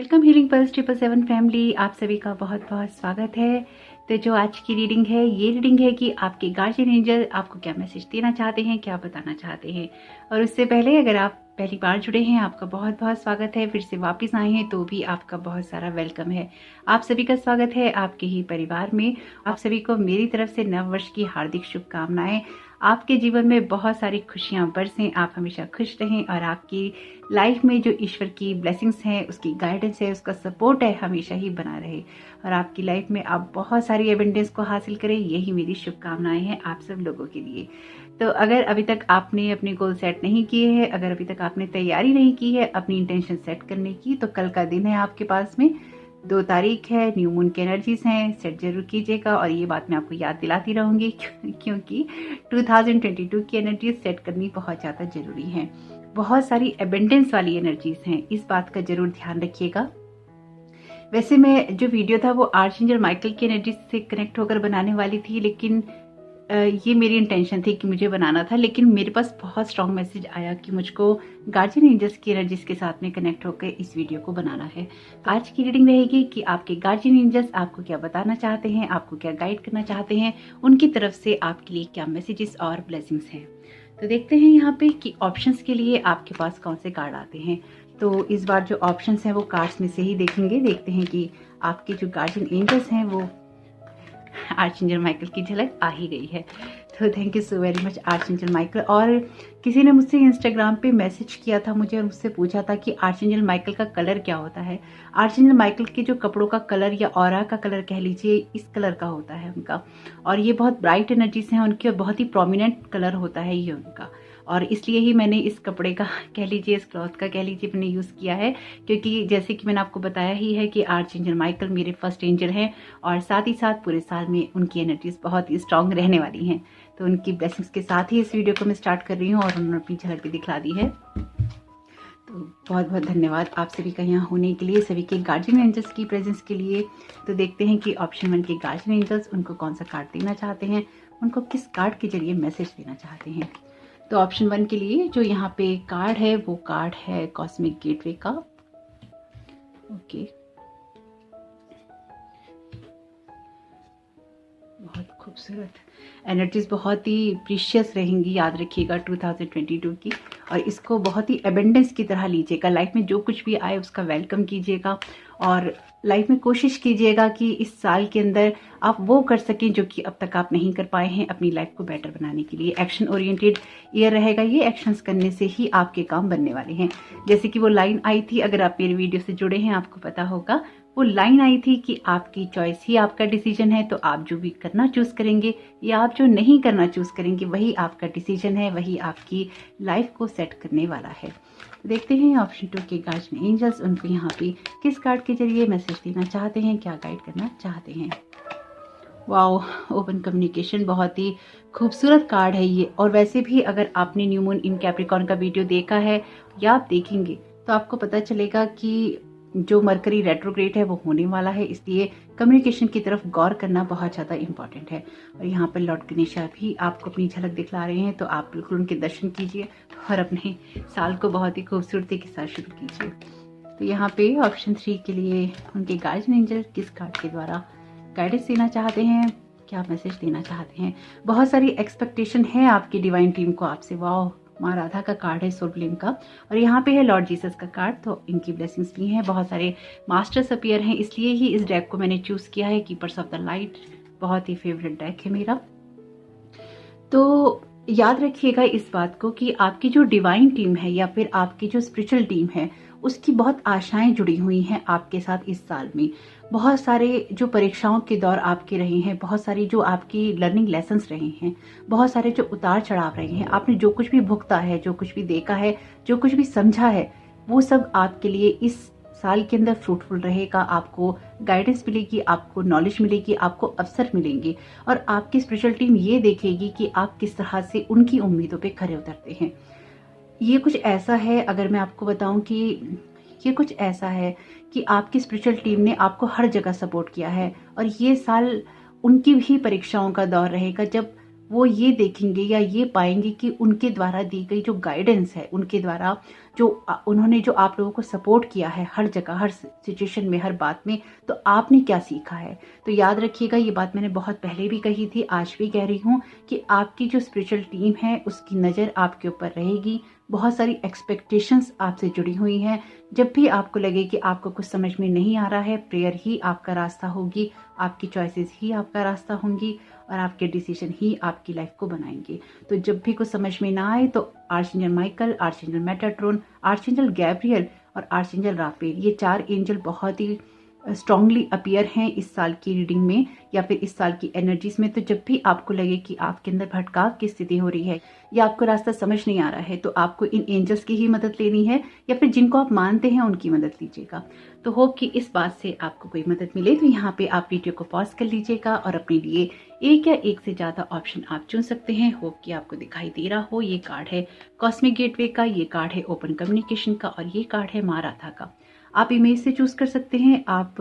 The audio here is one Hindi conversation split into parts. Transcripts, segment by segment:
वेलकम हीलिंग पल्स 777 फैमिली, आप सभी का बहुत बहुत स्वागत है। तो जो आज की रीडिंग है, ये रीडिंग है कि आपके गार्जियन एंजल आपको क्या मैसेज देना चाहते हैं, क्या बताना चाहते हैं। और उससे पहले अगर आप पहली बार जुड़े हैं, आपका बहुत बहुत स्वागत है। फिर से वापस आए हैं तो भी आपका बहुत सारा वेलकम है। आप सभी का स्वागत है आपके ही परिवार में। आप सभी को मेरी तरफ से नव वर्ष की हार्दिक शुभकामनाएं। आपके जीवन में बहुत सारी खुशियां बरसें, आप हमेशा खुश रहें और आपकी लाइफ में जो ईश्वर की ब्लेसिंग्स हैं, उसकी गाइडेंस है, उसका सपोर्ट है, हमेशा ही बना रहे और आपकी लाइफ में आप बहुत सारी एबंडेंस को हासिल करें। यही मेरी शुभकामनाएं हैं आप सब लोगों के लिए। तो अगर अभी तक आपने अपने गोल सेट नहीं किए हैं, अगर अभी तक आपने तैयारी नहीं की है अपनी इंटेंशन सेट करने की, तो कल का दिन है आपके पास में, 2 तारीख है, न्यू मून की एनर्जीज हैं, सेट जरूर कीजिएगा। और ये बात मैं आपको याद दिलाती रहूंगी क्योंकि 2022 की एनर्जीज सेट करनी बहुत ज़्यादा जरूरी है। बहुत सारी एबंडेंस वाली एनर्जीज हैं, इस बात का जरूर ध्यान रखिएगा। वैसे मैं जो वीडियो था वो आर्चएंजल माइकल की एनर्जी से कनेक्ट होकर बनाने वाली थी, लेकिन ये मेरी इंटेंशन थी कि मुझे बनाना था, लेकिन मेरे पास बहुत स्ट्रॉन्ग मैसेज आया कि मुझको गार्जियन एंजल्स की एनर्जीज के साथ में कनेक्ट होकर इस वीडियो को बनाना है। आज की रीडिंग रहेगी कि आपके गार्जियन एंजल्स आपको क्या बताना चाहते हैं, आपको क्या गाइड करना चाहते हैं, उनकी तरफ से आपके लिए क्या मैसेजेस और ब्लेसिंग्स हैं। तो देखते हैं यहाँ पे कि ऑप्शंस के लिए आपके पास कौन से कार्ड आते हैं। तो इस बार जो ऑप्शंस हैं वो कार्ड्स में से ही देखेंगे। देखते हैं कि आपके जो गार्जियन एंजल्स हैं वो आर्चएंजल माइकल की झलक आ ही गई है। तो thank you so very much Archangel Michael. और किसी ने मुझसे इंस्टाग्राम पे मैसेज किया था मुझे और मुझसे पूछा था कि आर्चएंजल माइकल का कलर क्या होता है। आर्चएंजल माइकल के जो कपड़ों का कलर या ऑरा का कलर कह लीजिए, इस कलर का होता है उनका। और ये बहुत ब्राइट एनर्जीज हैं उनकी और बहुत ही प्रोमिनेंट कलर होता है ये उनका। और इसलिए ही मैंने इस कपड़े का कह लीजिए, इस क्लॉथ का कह लीजिए, मैंने यूज़ किया है, क्योंकि जैसे कि मैंने आपको बताया ही है कि आर्चएंजल माइकल मेरे फर्स्ट एंजल हैं और साथ ही साथ पूरे साल में उनकी एनर्जीज बहुत ही स्ट्रांग रहने वाली हैं। तो उनकी ब्लेसिंग्स के साथ ही इस वीडियो को मैं स्टार्ट कर रही हूँ और उन्होंने अपनी झलक भी दिखला दी है। तो बहुत बहुत धन्यवाद आप सभी का यहाँ होने के लिए, सभी के गार्जियन एंजल्स की प्रेजेंस के लिए। तो देखते हैं कि ऑप्शन 1 के गार्जियन एंजल्स उनको कौन सा कार्ड देना चाहते हैं, उनको किस कार्ड के जरिए मैसेज देना चाहते हैं। तो ऑप्शन 1 के लिए जो यहाँ पे कार्ड है वो कार्ड है कॉस्मिक गेटवे का। ओके, बहुत खूबसूरत एनर्जीज, बहुत ही प्रीशियस रहेंगी, याद रखिएगा 2022 की। और इसको बहुत ही एबेंडेंस की तरह लीजिएगा। लाइफ में जो कुछ भी आए उसका वेलकम कीजिएगा और लाइफ में कोशिश कीजिएगा कि इस साल के अंदर आप वो कर सकें जो कि अब तक आप नहीं कर पाए हैं अपनी लाइफ को बेटर बनाने के लिए। एक्शन ओरिएंटेड ईयर रहेगा ये, एक्शंस करने से ही आपके काम बनने वाले हैं। जैसे कि वो लाइन आई थी, अगर आप मेरे वीडियो से जुड़े हैं आपको पता होगा, वो लाइन आई थी कि आपकी चॉइस ही आपका डिसीजन है। तो आप जो भी करना चूज करेंगे या आप जो नहीं करना चूज करेंगे वही आपका डिसीजन है, वही आपकी लाइफ को सेट करने वाला है। देखते हैं ऑप्शन 2 के गार्जियन एंजल्स उनको यहाँ पे किस कार्ड के जरिए मैसेज देना चाहते हैं, क्या गाइड करना चाहते हैं। वाओ, ओपन कम्युनिकेशन, बहुत ही खूबसूरत कार्ड है ये। और वैसे भी अगर आपने न्यू मून इन कैप्रिकॉर्न का वीडियो देखा है या आप देखेंगे तो आपको पता चलेगा कि जो मरकरी रेट्रोग्रेड है वो होने वाला है, इसलिए कम्युनिकेशन की तरफ गौर करना बहुत ज़्यादा इंपॉर्टेंट है। और यहाँ पर लॉर्ड गणेशा भी आपको अपनी झलक दिखला रहे हैं, तो आप बिल्कुल उनके दर्शन कीजिए और अपने साल को बहुत ही खूबसूरती के साथ शुरू कीजिए। तो यहाँ पे ऑप्शन 3 के लिए उनके गार्जियन एंजल किस कार्ड के द्वारा गाइडेंस देना चाहते हैं, क्या मैसेज देना चाहते हैं। बहुत सारी एक्सपेक्टेशन है आपकी डिवाइन टीम को आपसे। वाओ, माँ राधा का कार्ड है, सोल फ्लेम का, और यहाँ पे है लॉर्ड जीसस का कार्ड। तो इनकी ब्लेसिंग्स भी हैं। बहुत सारे मास्टर्स अपीयर हैं, इसलिए ही इस डेक को मैंने चूज किया है। कीपर्स ऑफ द लाइट बहुत ही फेवरेट डेक है मेरा। तो याद रखिएगा इस बात को कि आपकी जो डिवाइन टीम है या फिर आपकी जो स्पिरिचुअल टीम है उसकी बहुत आशाएं जुड़ी हुई हैं आपके साथ इस साल में। बहुत सारे जो परीक्षाओं के दौर आपके रहे हैं, बहुत सारी जो आपकी लर्निंग लेसन्स रहे हैं, बहुत सारे जो उतार चढ़ाव रहे हैं, आपने जो कुछ भी भुगता है, जो कुछ भी देखा है, जो कुछ भी समझा है, वो सब आपके लिए इस साल के अंदर फ्रूटफुल रहेगा। आपको गाइडेंस मिलेगी, आपको नॉलेज मिलेगी, आपको अवसर मिलेंगे और आपकी स्पिरिचुअल टीम ये देखेगी कि आप किस तरह से उनकी उम्मीदों पे खरे उतरते हैं। ये कुछ ऐसा है, अगर मैं आपको बताऊं कि ये कुछ ऐसा है कि आपकी स्पिरिचुअल टीम ने आपको हर जगह सपोर्ट किया है और ये साल उनकी भी परीक्षाओं का दौर रहेगा, जब वो ये देखेंगे या ये पाएंगे कि उनके द्वारा दी गई जो गाइडेंस है, उनके द्वारा जो उन्होंने जो आप लोगों को सपोर्ट किया है हर जगह, हर सिचुएशन में, हर बात में, तो आपने क्या सीखा है। तो याद रखिएगा, ये बात मैंने बहुत पहले भी कही थी, आज भी कह रही हूँ कि आपकी जो स्पिरिचुअल टीम है उसकी नज़र आपके ऊपर रहेगी। बहुत सारी एक्सपेक्टेशंस आपसे जुड़ी हुई हैं। जब भी आपको लगे कि आपको कुछ समझ में नहीं आ रहा है, प्रेयर ही आपका रास्ता होगी, आपकी चॉइसेस ही आपका रास्ता होंगी और आपके डिसीजन ही आपकी लाइफ को बनाएंगे। तो जब भी कुछ समझ में ना आए तो आर्चएंजल माइकल, आर्चएंजल मेटाट्रॉन, आर्चएंजल गैब्रियल और आर्चएंजल राफेल, ये 4 एंजल बहुत ही स्ट्रांगली अपीयर हैं इस साल की रीडिंग में या फिर इस साल की एनर्जीज में। तो जब भी आपको लगे कि आपके अंदर भटकाव की स्थिति हो रही है या आपको रास्ता समझ नहीं आ रहा है, तो आपको इन एंजल्स की ही मदद लेनी है या फिर जिनको आप मानते हैं उनकी मदद लीजिएगा। तो होप कि इस बात से आपको कोई मदद मिले। तो यहाँ पे आप वीडियो को पॉज कर लीजिएगा और अपने लिए एक या एक से ज्यादा ऑप्शन आप चुन सकते हैं। होप कि आपको दिखाई दे रहा हो, ये कार्ड है कॉस्मिक गेटवे का, ये कार्ड है ओपन कम्युनिकेशन का और ये कार्ड है माराथा का। आप इमेज से चूज कर सकते हैं, आप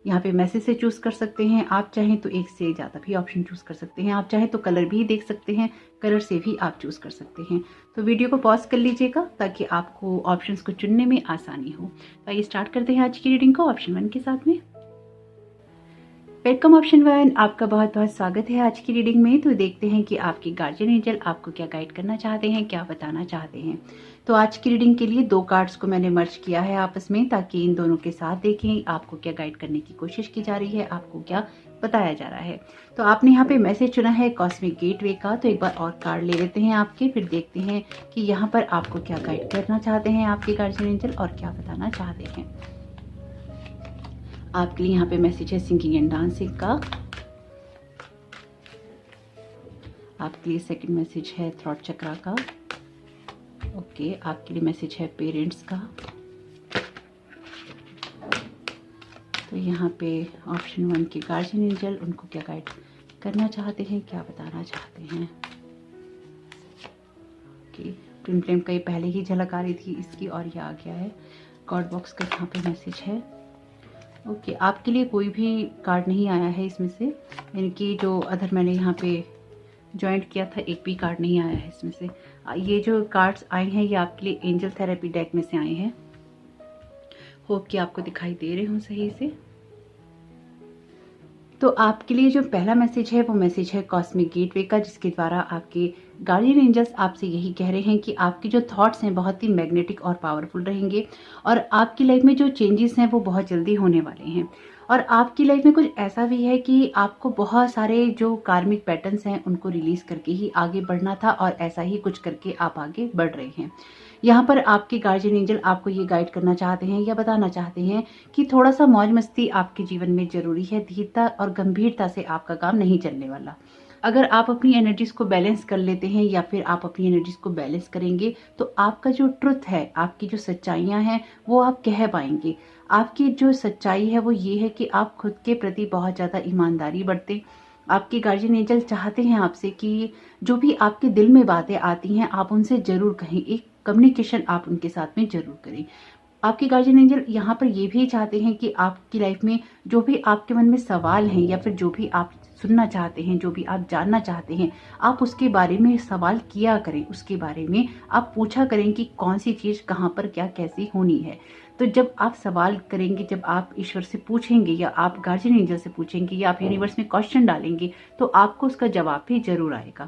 यहाँ पे मैसेज से चूज कर सकते हैं, आप चाहें तो एक से ज़्यादा भी ऑप्शन चूज कर सकते हैं, आप चाहें तो कलर भी देख सकते हैं, कलर से भी आप चूज कर सकते हैं। तो वीडियो को पॉज कर लीजिएगा ताकि आपको ऑप्शंस को चुनने में आसानी हो। तो आइए स्टार्ट करते हैं आज की रीडिंग को ऑप्शन 1 के साथ में। वेलकम ऑप्शन 1, आपका बहुत बहुत स्वागत है आज की रीडिंग में। तो देखते हैं कि आपके गार्जियन एंजल आपको क्या गाइड करना चाहते हैं, क्या बताना चाहते हैं। तो आज की रीडिंग के लिए 2 कार्ड्स को मैंने मर्ज किया है आपस में ताकि इन दोनों के साथ देखें आपको क्या गाइड करने की कोशिश की जा रही है, आपको क्या बताया जा रहा है। तो आपने यहाँ पे मैसेज चुना है कॉस्मिक गेटवे का। तो एक बार और कार्ड ले लेते हैं आपके, फिर देखते हैं कि यहाँ पर आपको क्या गाइड करना चाहते हैं आपके गार्जियन एंजल और क्या बताना चाहते हैं। आपके लिए यहाँ पे मैसेज है सिंगिंग एंड डांसिंग का। आपके लिए सेकंड मैसेज है थ्रॉट चक्रा का। ओके, आपके लिए मैसेज है पेरेंट्स का। तो यहाँ पे ऑप्शन 1 के गार्जियन एंजल उनको क्या गाइड करना चाहते हैं, क्या बताना चाहते हैं। ओके, ट्विन फ्लेम का ये पहले ही झलक आ रही थी इसकी और ये आ गया है। कार्ड बॉक्स का यहाँ पे मैसेज है। ओके, आपके लिए कोई भी कार्ड नहीं आया है इसमें से, यानी कि जो अदर मैंने यहाँ पे ज्वाइंट किया था एक भी कार्ड नहीं आया है इसमें से। ये जो कार्ड्स आए हैं ये आपके लिए एंजल थेरेपी डेक में से आए हैं। होप कि आपको दिखाई दे रहे हों सही से। तो आपके लिए जो पहला मैसेज है वो मैसेज है कॉस्मिक गेटवे का, जिसके द्वारा आपके गार्डियन एंजल्स आपसे यही कह रहे हैं कि आपके जो थॉट्स हैं बहुत ही मैग्नेटिक और पावरफुल रहेंगे और आपकी लाइफ में जो चेंजेस हैं वो बहुत जल्दी होने वाले हैं। और आपकी लाइफ में कुछ ऐसा भी है कि आपको बहुत सारे जो कार्मिक पैटर्न्स हैं उनको रिलीज करके ही आगे बढ़ना था और ऐसा ही कुछ करके आप आगे बढ़ रहे हैं। यहाँ पर आपके गार्जियन एंजल आपको ये गाइड करना चाहते हैं या बताना चाहते हैं कि थोड़ा सा मौज मस्ती आपके जीवन में जरूरी है। धीरता और गंभीरता से आपका काम नहीं चलने वाला। अगर आप अपनी एनर्जीज को बैलेंस कर लेते हैं या फिर आप अपनी एनर्जीज को बैलेंस करेंगे तो आपका जो ट्रुथ है, आपकी जो सच्चाइयाँ हैं वो आप कह पाएंगे। आपकी जो सच्चाई है वो ये है कि आप खुद के प्रति बहुत ज़्यादा ईमानदारी बरतें। आपके गार्जियन एंजल चाहते हैं आपसे कि जो भी आपके दिल में बातें आती हैं आप उनसे ज़रूर कहें, एक कम्युनिकेशन आप उनके साथ में ज़रूर करें। आपके गार्जियन एंजल यहाँ पर ये भी चाहते हैं कि आपकी लाइफ में जो भी आपके मन में सवाल हैं या फिर जो भी आप सुनना चाहते हैं, जो भी आप जानना चाहते हैं, आप उसके बारे में सवाल किया करें, उसके बारे में आप पूछा करें कि कौन सी चीज़ कहाँ पर क्या कैसी होनी है। तो जब आप सवाल करेंगे, जब आप ईश्वर से पूछेंगे या आप गार्जियन एंजल से पूछेंगे या आप यूनिवर्स में क्वेश्चन डालेंगे तो आपको उसका जवाब भी जरूर आएगा।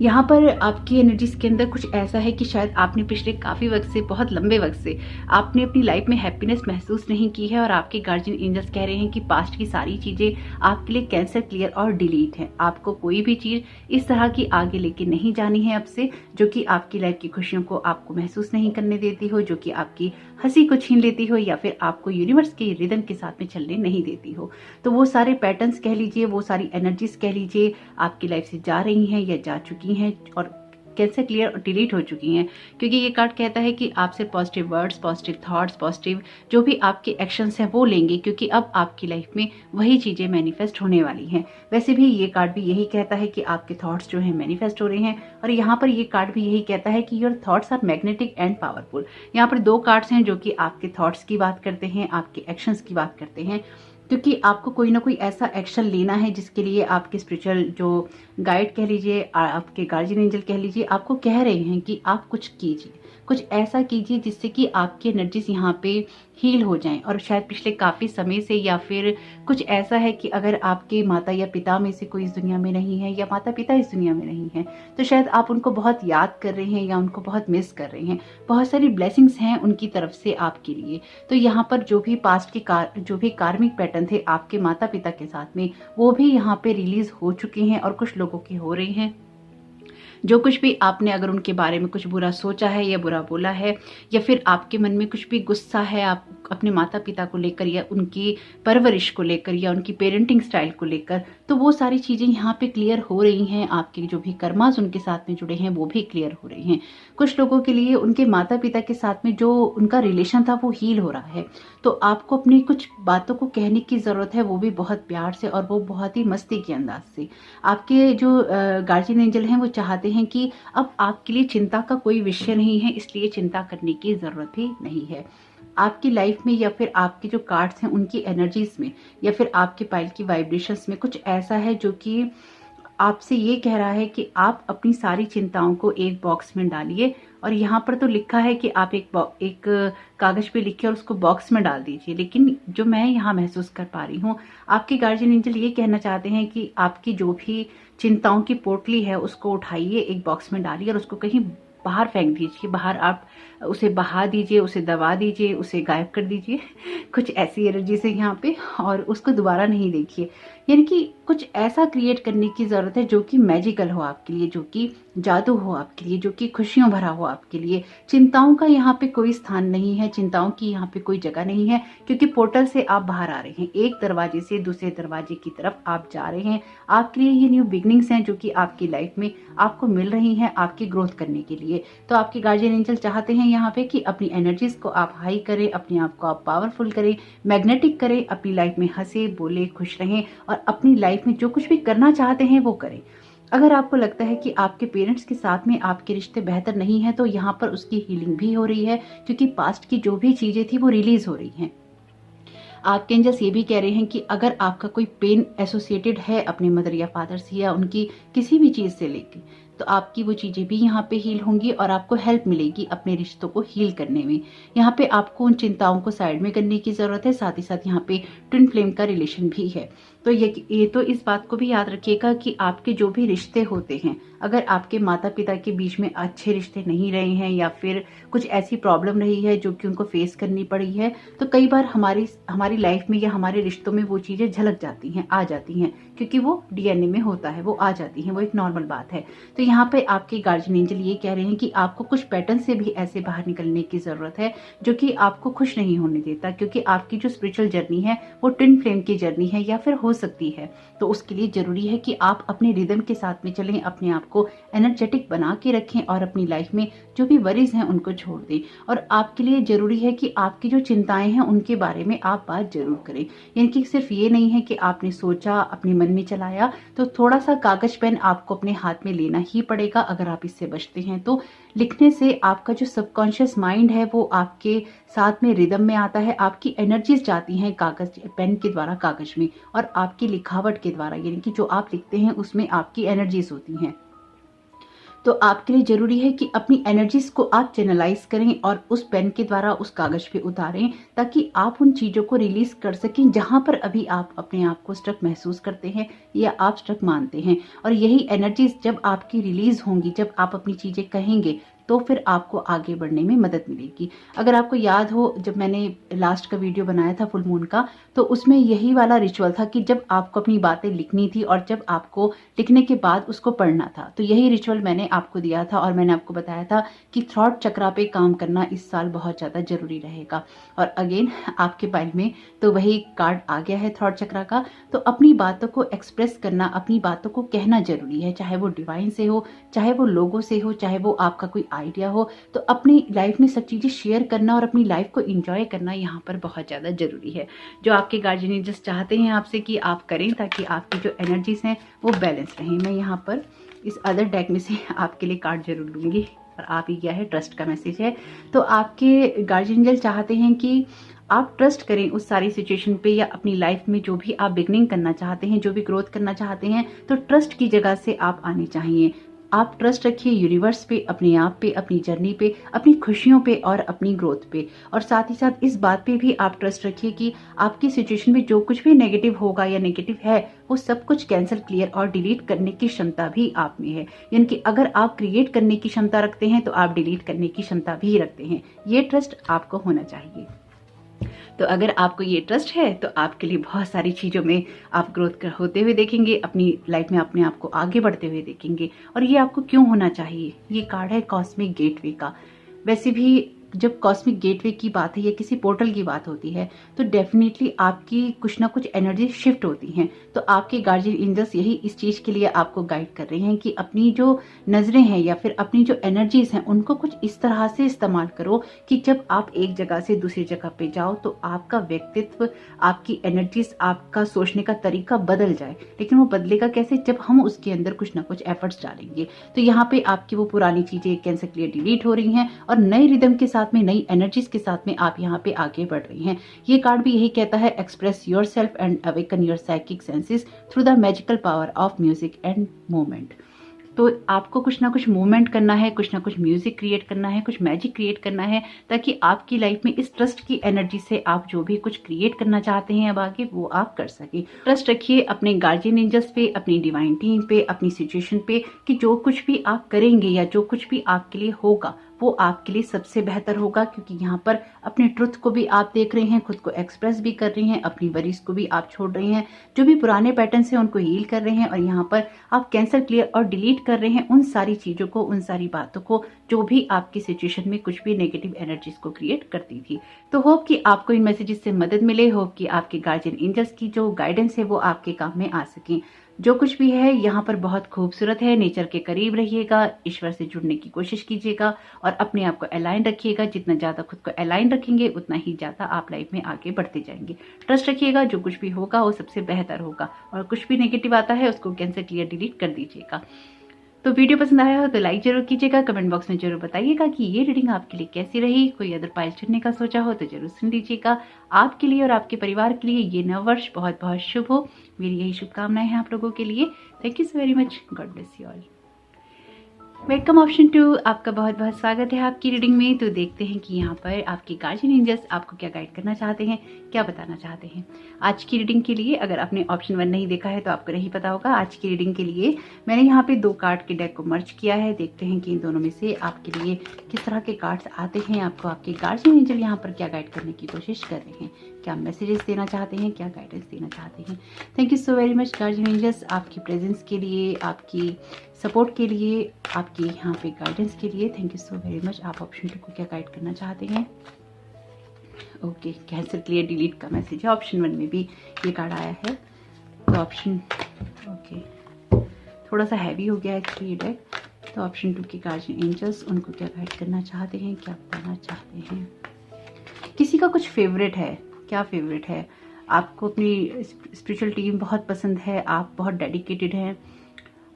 यहाँ पर आपकी एनर्जीज के अंदर कुछ ऐसा है कि शायद आपने पिछले काफ़ी वक्त से, बहुत लंबे वक्त से आपने अपनी लाइफ में हैप्पीनेस महसूस नहीं की है और आपके गार्जियन एंजल्स कह रहे हैं कि पास्ट की सारी चीज़ें आपके लिए कैंसिल, क्लियर और डिलीट है। आपको कोई भी चीज़ इस तरह की आगे लेके नहीं जानी है अब से, जो कि आपकी लाइफ की खुशियों को आपको महसूस नहीं करने देती हो, जो कि आपकी हंसी को छीन लेती हो या फिर आपको यूनिवर्स के रिदम के साथ में चलने नहीं देती हो। तो वो सारे पैटर्न्स कह लीजिए, वो सारी एनर्जीज कह लीजिए, आपकी लाइफ से जा रही हैं या जा चुकी हैं और कैंसिल, क्लियर और डिलीट हो चुकी हैं। क्योंकि ये कार्ड कहता है कि आपसे positive words, positive thoughts, positive जो भी आपके एक्शंस हैं वो लेंगे, क्योंकि अब आपकी लाइफ में वही चीज़ें मैनिफेस्ट होने वाली हैं। वैसे भी ये कार्ड भी यही कहता है कि आपके थॉट्स जो हैं मैनिफेस्ट हो रहे हैं और यहाँ पर ये कार्ड भी यही कहता है कि your thoughts are magnetic and powerful. यहाँ पर 2 कार्ड्स हैं जो कि आपके थॉट्स की बात करते हैं, आपके एक्शंस की बात करते हैं। क्योंकि आपको कोई ना कोई ऐसा एक्शन लेना है जिसके लिए आपके स्पिरिचुअल जो गाइड कह लीजिए, आपके गार्जियन एंजल कह लीजिए, आपको कह रहे हैं कि आप कुछ कीजिए, कुछ ऐसा कीजिए जिससे कि आपकी एनर्जीज यहाँ पे हील हो जाएं। और शायद पिछले काफ़ी समय से, या फिर कुछ ऐसा है कि अगर आपके माता या पिता में से कोई इस दुनिया में नहीं है, या माता पिता इस दुनिया में नहीं है, तो शायद आप उनको बहुत याद कर रहे हैं या उनको बहुत मिस कर रहे हैं। बहुत सारी ब्लेसिंग्स हैं उनकी तरफ से आपके लिए। तो यहाँ पर जो भी पास्ट के जो भी कार्मिक पैटर्न थे आपके माता पिता के साथ में, वो भी यहाँ पे रिलीज हो चुके हैं और कुछ लोगों की हो रही हैं। जो कुछ भी आपने अगर उनके बारे में कुछ बुरा सोचा है या बुरा बोला है, या फिर आपके मन में कुछ भी गुस्सा है आप अपने माता पिता को लेकर, या उनकी परवरिश को लेकर, या उनकी पेरेंटिंग स्टाइल को लेकर, तो वो सारी चीज़ें यहाँ पे क्लियर हो रही हैं। आपके जो भी कर्मास उनके साथ में जुड़े हैं वो भी क्लियर हो रहे हैं। कुछ लोगों के लिए उनके माता पिता के साथ में जो उनका रिलेशन था वो हील हो रहा है। तो आपको अपनी कुछ बातों को कहने की ज़रूरत है, वो भी बहुत प्यार से और वो बहुत ही मस्ती के अंदाज से। आपके जो गार्जियन एंजल हैं वो चाहते हैं कि अब आपके लिए चिंता का कोई विषय नहीं है, इसलिए चिंता करने की ज़रूरत भी नहीं है। आपकी लाइफ में या फिर आपके जो कार्ड्स हैं उनकी एनर्जीज में, या फिर आपके पाइल की वाइब्रेशंस में कुछ ऐसा है जो कि आपसे ये कह रहा है कि आप अपनी सारी चिंताओं को एक बॉक्स में डालिए। और यहाँ पर तो लिखा है कि आप एक कागज पे लिखिए और उसको बॉक्स में डाल दीजिए, लेकिन जो मैं यहाँ महसूस कर पा रही हूँ, आपके गार्जियन एंजल ये कहना चाहते हैं कि आपकी जो भी चिंताओं की पोटली है उसको उठाइए, एक बॉक्स में डालिए और उसको कहीं बाहर फेंक दीजिए। बाहर आप उसे बहा दीजिए, उसे दबा दीजिए, उसे गायब कर दीजिए कुछ ऐसी एनर्जी से यहाँ पे, और उसको दोबारा नहीं देखिए। यानी कि कुछ ऐसा क्रिएट करने की ज़रूरत है जो कि मैजिकल हो आपके लिए, जो कि जादू हो आपके लिए, जो कि खुशियों भरा हो आपके लिए। चिंताओं का यहाँ पे कोई स्थान नहीं है, चिंताओं की यहाँ पे कोई जगह नहीं है, क्योंकि पोर्टल से आप बाहर आ रहे हैं, एक दरवाजे से दूसरे दरवाजे की तरफ आप जा रहे हैं। आपके लिए ये न्यू बिगनिंग्स हैं जो कि आपकी लाइफ में आपको मिल रही हैं आपकी ग्रोथ करने के लिए। तो आपके गार्जियन एंजल चाहते हैं यहाँ पे कि अपनी एनर्जीज को आप हाई करें, अपने आप को आप पावरफुल करें, मैग्नेटिक करें, अपनी लाइफ में हंसे बोले खुश रहें और अपनी लाइफ में जो कुछ भी करना चाहते हैं वो करें। अगर आपको लगता है कि आपके पेरेंट्स के साथ में आपके रिश्ते बेहतर नहीं है, तो यहाँ पर उसकी हीलिंग भी हो रही है, क्योंकि पास्ट की जो भी चीजें थी वो रिलीज हो रही हैं। आपके एंजल्स ये भी कह रहे हैं कि अगर आपका कोई पेन एसोसिएटेड है अपने मदर या फादर से, या उनकी किसी भी चीज़ से लेके, तो आपकी वो चीज़ें भी यहाँ पे हील होंगी और आपको हेल्प मिलेगी अपने रिश्तों को हील करने में। यहाँ पे आपको उन चिंताओं को साइड में करने की ज़रूरत है। साथ ही साथ यहाँ पे ट्विन फ्लेम का रिलेशन भी है। तो ये तो इस बात को भी याद रखिएगा कि आपके जो भी रिश्ते होते हैं, अगर आपके माता पिता के बीच में अच्छे रिश्ते नहीं रहे हैं, या फिर कुछ ऐसी प्रॉब्लम रही है जो कि उनको फेस करनी पड़ी है, तो कई बार हमारी लाइफ में या हमारे रिश्तों में वो चीज़ें झलक जाती हैं, आ जाती हैं, क्योंकि वो डीएनए में होता है, वो आ जाती हैं, वो एक नॉर्मल बात है। तो यहाँ पे आपके गार्जियन एंजल ये कह रहे हैं कि आपको कुछ पैटर्न से भी ऐसे बाहर निकलने की ज़रूरत है जो कि आपको खुश नहीं होने देता, क्योंकि आपकी जो स्पिरिचुअल जर्नी है वो ट्विन फ्लेम की जर्नी है, या फिर हो सकती है। तो उसके लिए जरूरी है कि आप अपने रिदम के साथ में चलें, अपने आप को एनर्जेटिक बना के रखें और अपनी लाइफ में जो भी वरीज हैं उनको छोड़ दें। और आपके लिए जरूरी है कि आपकी जो चिंताएं हैं उनके बारे में आप बात जरूर करें। यानी कि सिर्फ ये नहीं है कि आपने सोचा, अपने मन में चलाया, तो थोड़ा सा कागज पेन आपको अपने हाथ में लेना ही पड़ेगा। अगर आप इससे बचते हैं तो लिखने से आपका जो सबकॉन्शियस माइंड है वो आपके साथ में रिदम में आता है, आपकी एनर्जीज जाती हैं कागज पेन के द्वारा कागज में, और आपकी लिखावट के द्वारा, यानी कि जो आप लिखते हैं उसमें आपकी एनर्जीज होती हैं। तो आपके लिए जरूरी है कि अपनी एनर्जीज को आप चैनलाइज करें और उस पेन के द्वारा उस कागज पे उतारें, ताकि आप उन चीजों को रिलीज कर सकें जहां पर अभी आप अपने आप को स्ट्रक महसूस करते हैं या आप स्ट्रक मानते हैं। और यही एनर्जीज जब आपकी रिलीज होंगी, जब आप अपनी चीजें कहेंगे, तो फिर आपको आगे बढ़ने में मदद मिलेगी। अगर आपको याद हो, जब मैंने लास्ट का वीडियो बनाया था फुल मून का, तो उसमें यही वाला रिचुअल था कि जब आपको अपनी बातें लिखनी थी और जब आपको लिखने के बाद उसको पढ़ना था, तो यही रिचुअल मैंने आपको दिया था और मैंने आपको बताया था कि थ्रॉट चक्रा पे काम करना इस साल बहुत ज़्यादा जरूरी रहेगा। और अगेन आपके पाइल में तो वही कार्ड आ गया है थ्रॉट चक्रा का। तो अपनी बातों को एक्सप्रेस करना, अपनी बातों को कहना जरूरी है, चाहे वो डिवाइन से हो, चाहे वो लोगों से हो, चाहे वो आपका कोई आइडिया हो। तो अपनी लाइफ में सब चीज़ें शेयर करना और अपनी लाइफ को एंजॉय करना यहाँ पर बहुत ज़्यादा जरूरी है। जो आपके गार्जियन एंजल्स चाहते हैं आपसे कि आप करें, ताकि आपकी जो एनर्जीज हैं वो बैलेंस रहें। मैं यहाँ पर इस अदर डेक में से आपके लिए कार्ड जरूर लूँगी, और आप ही क्या है, ट्रस्ट का मैसेज है। तो आपके गार्जियन एंजल चाहते हैं कि आप ट्रस्ट करें उस सारी सिचुएशन पे या अपनी लाइफ में जो भी आप बिगनिंग करना चाहते हैं, जो भी ग्रोथ करना चाहते हैं, तो ट्रस्ट की जगह से आप आने चाहिए। आप ट्रस्ट रखिए यूनिवर्स पे, अपने आप पे, अपनी जर्नी पे, अपनी खुशियों पे और अपनी ग्रोथ पे। और साथ ही साथ इस बात पे भी आप ट्रस्ट रखिए कि आपकी सिचुएशन में जो कुछ भी नेगेटिव होगा या नेगेटिव है वो सब कुछ कैंसिल, क्लियर और डिलीट करने की क्षमता भी आप में है। यानी कि अगर आप क्रिएट करने की क्षमता रखते हैं तो आप डिलीट करने की क्षमता भी रखते हैं। ये ट्रस्ट आपको होना चाहिए। तो अगर आपको ये ट्रस्ट है तो आपके लिए बहुत सारी चीज़ों में आप ग्रोथ होते हुए देखेंगे, अपनी लाइफ में अपने आप को आगे बढ़ते हुए देखेंगे। और ये आपको क्यों होना चाहिए? ये कार्ड है कॉस्मिक गेटवे का। वैसे भी जब कॉस्मिक गेटवे की बात है या किसी पोर्टल की बात होती है तो डेफिनेटली आपकी कुछ ना कुछ एनर्जी शिफ्ट होती हैं। तो आपके गार्जियन एंजल्स यही इस चीज़ के लिए आपको गाइड कर रहे हैं कि अपनी जो नज़रें हैं या फिर अपनी जो एनर्जीज हैं उनको कुछ इस तरह से इस्तेमाल करो कि जब आप एक जगह से दूसरी जगह पे जाओ तो आपका व्यक्तित्व, आपकी एनर्जीज, आपका सोचने का तरीका बदल जाए। लेकिन वो बदलेगा कैसे? जब हम उसके अंदर कुछ ना कुछ एफर्ट्स डालेंगे। तो यहाँ पे आपकी वो पुरानी चीज़ें कैंसिल, क्लियर, डिलीट हो रही हैं और नए रिदम के साथ में, नई एनर्जीज के साथ में आप यहाँ पे आगे बढ़ रही हैं। ये कार्ड भी यही कहता है, express yourself and awaken your psychic senses through the magical power of music and movement. तो आपको कुछ ना कुछ मूवमेंट करना है, कुछ ना कुछ म्यूजिक क्रिएट करना है, कुछ मैजिक क्रिएट करना है, ताकि आपकी लाइफ में इस ट्रस्ट की एनर्जी से आप जो भी कुछ क्रिएट करना चाहते हैं अब आगे वो आप कर सके। ट्रस्ट रखिए अपने गार्जियन एंजल्स पे, अपनी डिवाइन टीम पे, अपनी सिचुएशन पे कि जो कुछ भी आप करेंगे या जो कुछ भी आपके लिए होगा वो आपके लिए सबसे बेहतर होगा। क्योंकि यहाँ पर अपने ट्रुथ को भी आप देख रहे हैं, खुद को एक्सप्रेस भी कर रही हैं, अपनी वरीज को भी आप छोड़ रहे हैं, जो भी पुराने पैटर्न्स हैं उनको हील कर रहे हैं और यहाँ पर आप कैंसिल, क्लियर और डिलीट कर रहे हैं उन सारी चीज़ों को, उन सारी बातों को जो भी आपकी सिचुएशन में कुछ भी नेगेटिव एनर्जीज को क्रिएट करती थी। तो होप कि आपको इन मैसेजेस से मदद मिले, होप कि आपके गार्जियन एंजल्स की जो गाइडेंस है वो आपके काम में आ सकें। जो कुछ भी है यहाँ पर बहुत खूबसूरत है। नेचर के करीब रहिएगा, ईश्वर से जुड़ने की कोशिश कीजिएगा और अपने आप को अलाइन रखिएगा। जितना ज़्यादा खुद को अलाइन रखेंगे उतना ही ज़्यादा आप लाइफ में आगे बढ़ते जाएंगे। ट्रस्ट रखिएगा, जो कुछ भी होगा वो सबसे बेहतर होगा और कुछ भी नेगेटिव आता है उसको कैंसिल, क्लियर, डिलीट कर दीजिएगा। तो वीडियो पसंद आया हो तो लाइक जरूर कीजिएगा, कमेंट बॉक्स में जरूर बताइएगा कि ये रीडिंग आपके लिए कैसी रही। कोई अदर पाइल चुनने का सोचा हो तो जरूर सुन लीजिएगा। आपके लिए और आपके परिवार के लिए ये नव वर्ष बहुत बहुत शुभ हो। मेरी यही शुभकामनाएं हैं आप लोगों के लिए। Thank you so very much. God bless you all. Welcome option 2, आपका बहुत बहुत स्वागत है आपकी रीडिंग में। तो देखते हैं कि यहाँ पर आपके गार्जियन एंजल्स आपको क्या गाइड करना चाहते हैं, क्या बताना चाहते हैं आज की रीडिंग के लिए। अगर आपने ऑप्शन 1 नहीं देखा है तो आपको नहीं पता होगा। आज की रीडिंग के लिए मैंने यहाँ पे 2 कार्ड के डेक को मर्ज किया है। देखते हैं कि इन दोनों में से आपके लिए किस तरह के कार्ड्स आते हैं। आपको आपके गार्जियन एंजल यहाँ पर क्या गाइड करने की कोशिश कर रहे हैं, क्या मैसेजेस देना चाहते हैं, क्या गाइडेंस देना चाहते हैं। Thank you so very much guardian angels, आपकी प्रेजेंस के लिए, आपकी सपोर्ट के लिए, आपकी यहाँ पे गाइडेंस के लिए। Thank you so very much. आप ऑप्शन 2 को क्या गाइड करना चाहते हैं। ओके, कैंसिल, क्लियर, डिलीट का मैसेज है। ऑप्शन 1 में भी ये कार्ड आया है। तो ऑप्शन ओके थोड़ा सा हैवी हो गया है ये डेक। तो ऑप्शन 2 के गार्जियन एंजल्स उनको क्या गाइड करना चाहते हैं, क्या बताना चाहते हैं। किसी का कुछ फेवरेट है, क्या फेवरेट है। आपको अपनी स्पिरिचुअल टीम बहुत पसंद है, आप बहुत डेडिकेटेड हैं,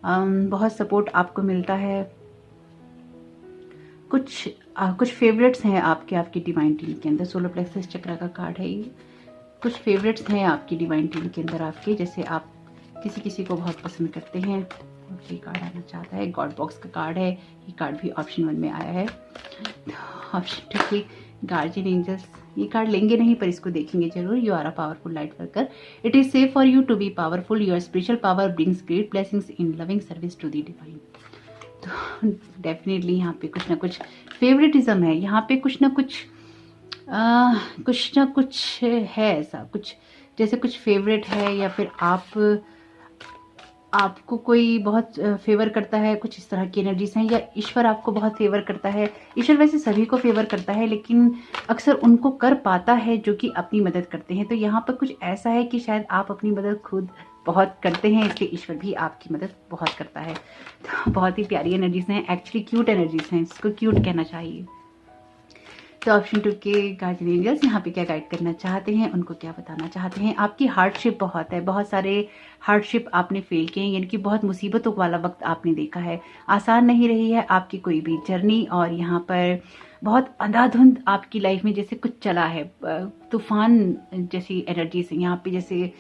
बहुत सपोर्ट आपको मिलता है। कुछ फेवरेट्स हैं आपकी डिवाइन टीम के अंदर। सोलर प्लेक्सस चक्र का कार्ड है ये। कुछ फेवरेट्स हैं आपकी डिवाइन टीम के अंदर आपके, जैसे आप किसी को बहुत पसंद करते हैं। ये कार्ड आना चाहता है। गॉड बॉक्स का कार्ड है। ये कार्ड भी ऑप्शन 1 में आया है। ऑप्शन 2 के गार्जियन एंजल्स ये कार्ड लेंगे नहीं पर इसको देखेंगे जरूर। You are a powerful light worker, it is safe for you to be powerful, your spiritual power brings great blessings in loving service to the divine. तो डेफिनेटली यहाँ पे कुछ ना कुछ फेवरेटिज्म है, यहाँ पे कुछ ना कुछ है ऐसा, कुछ जैसे कुछ फेवरेट है या फिर आपको कोई बहुत फेवर करता है, कुछ इस तरह की एनर्जीज हैं। या ईश्वर आपको बहुत फेवर करता है। ईश्वर वैसे सभी को फेवर करता है लेकिन अक्सर उनको कर पाता है जो कि अपनी मदद करते हैं। तो यहाँ पर कुछ ऐसा है कि शायद आप अपनी मदद खुद बहुत करते हैं, इसलिए ईश्वर भी आपकी मदद बहुत करता है। तो बहुत ही प्यारी एनर्जीज हैं, एक्चुअली क्यूट एनर्जीज हैं, इसको क्यूट कहना चाहिए। तो ऑप्शन 2 के गार्जियन एंजल्स यहाँ पे क्या गाइड करना चाहते हैं, उनको क्या बताना चाहते हैं। आपकी हार्डशिप बहुत है, बहुत सारे हार्डशिप आपने फेल किए हैं, यानी कि बहुत मुसीबतों वाला वक्त आपने देखा है, आसान नहीं रही है आपकी कोई भी जर्नी। और यहाँ पर बहुत अंधाधुंध आपकी लाइफ में जैसे कुछ चला है, तूफान जैसी एनर्जी से यहाँ पे, जैसे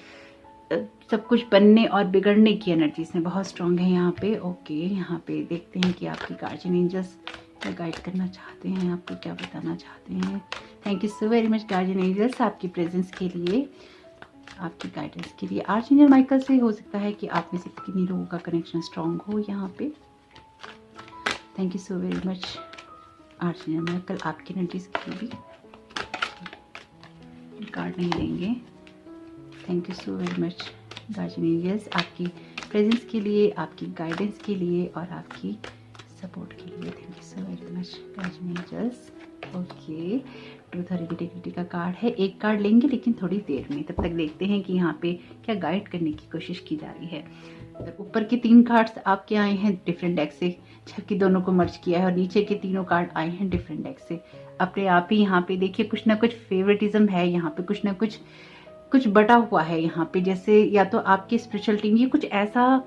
सब कुछ बनने और बिगड़ने की एनर्जी से बहुत स्ट्रांग है यहाँ पे। ओके, यहाँ पे देखते हैं कि आपकी गार्जियन एंजल्स क्या गाइड करना चाहते हैं, आपको क्या बताना चाहते हैं। Thank you so very much guardian angels आपकी प्रेजेंस के लिए, आपकी गाइडेंस के लिए। आर्चएंजल माइकल से हो सकता है कि आप में से किन्हीं लोगों का कनेक्शन स्ट्रांग हो यहाँ पे। Thank you so very much Archangel Michael आपकी एनर्जीज के लिए भी कार्ड नहीं लेंगे। Thank you so very much guardian angels आपकी प्रेजेंस के लिए, आपकी गाइडेंस के लिए और आपकी सपोर्ट के लिए। Thank you so very much guardian angels. Okay, truth और इंटीग्रिटी का कार्ड है, एक कार्ड लेंगे लेकिन थोड़ी देर में, तब तक देखते हैं कि यहाँ पे क्या गाइड करने की कोशिश की जा रही है। ऊपर के 3 कार्ड्स आपके आए हैं डिफरेंट डेक से, जबकि दोनों को मर्ज किया है, और नीचे के तीनों कार्ड आए हैं डिफरेंट डेक से। अपने आप ही यहाँ पे देखिए कुछ ना कुछ फेवरेटिज्म है, यहाँ पे कुछ ना कुछ बटा हुआ है यहाँ पे। जैसे या तो आपकी स्पिरिचुअल टीम, ये कुछ ऐसा,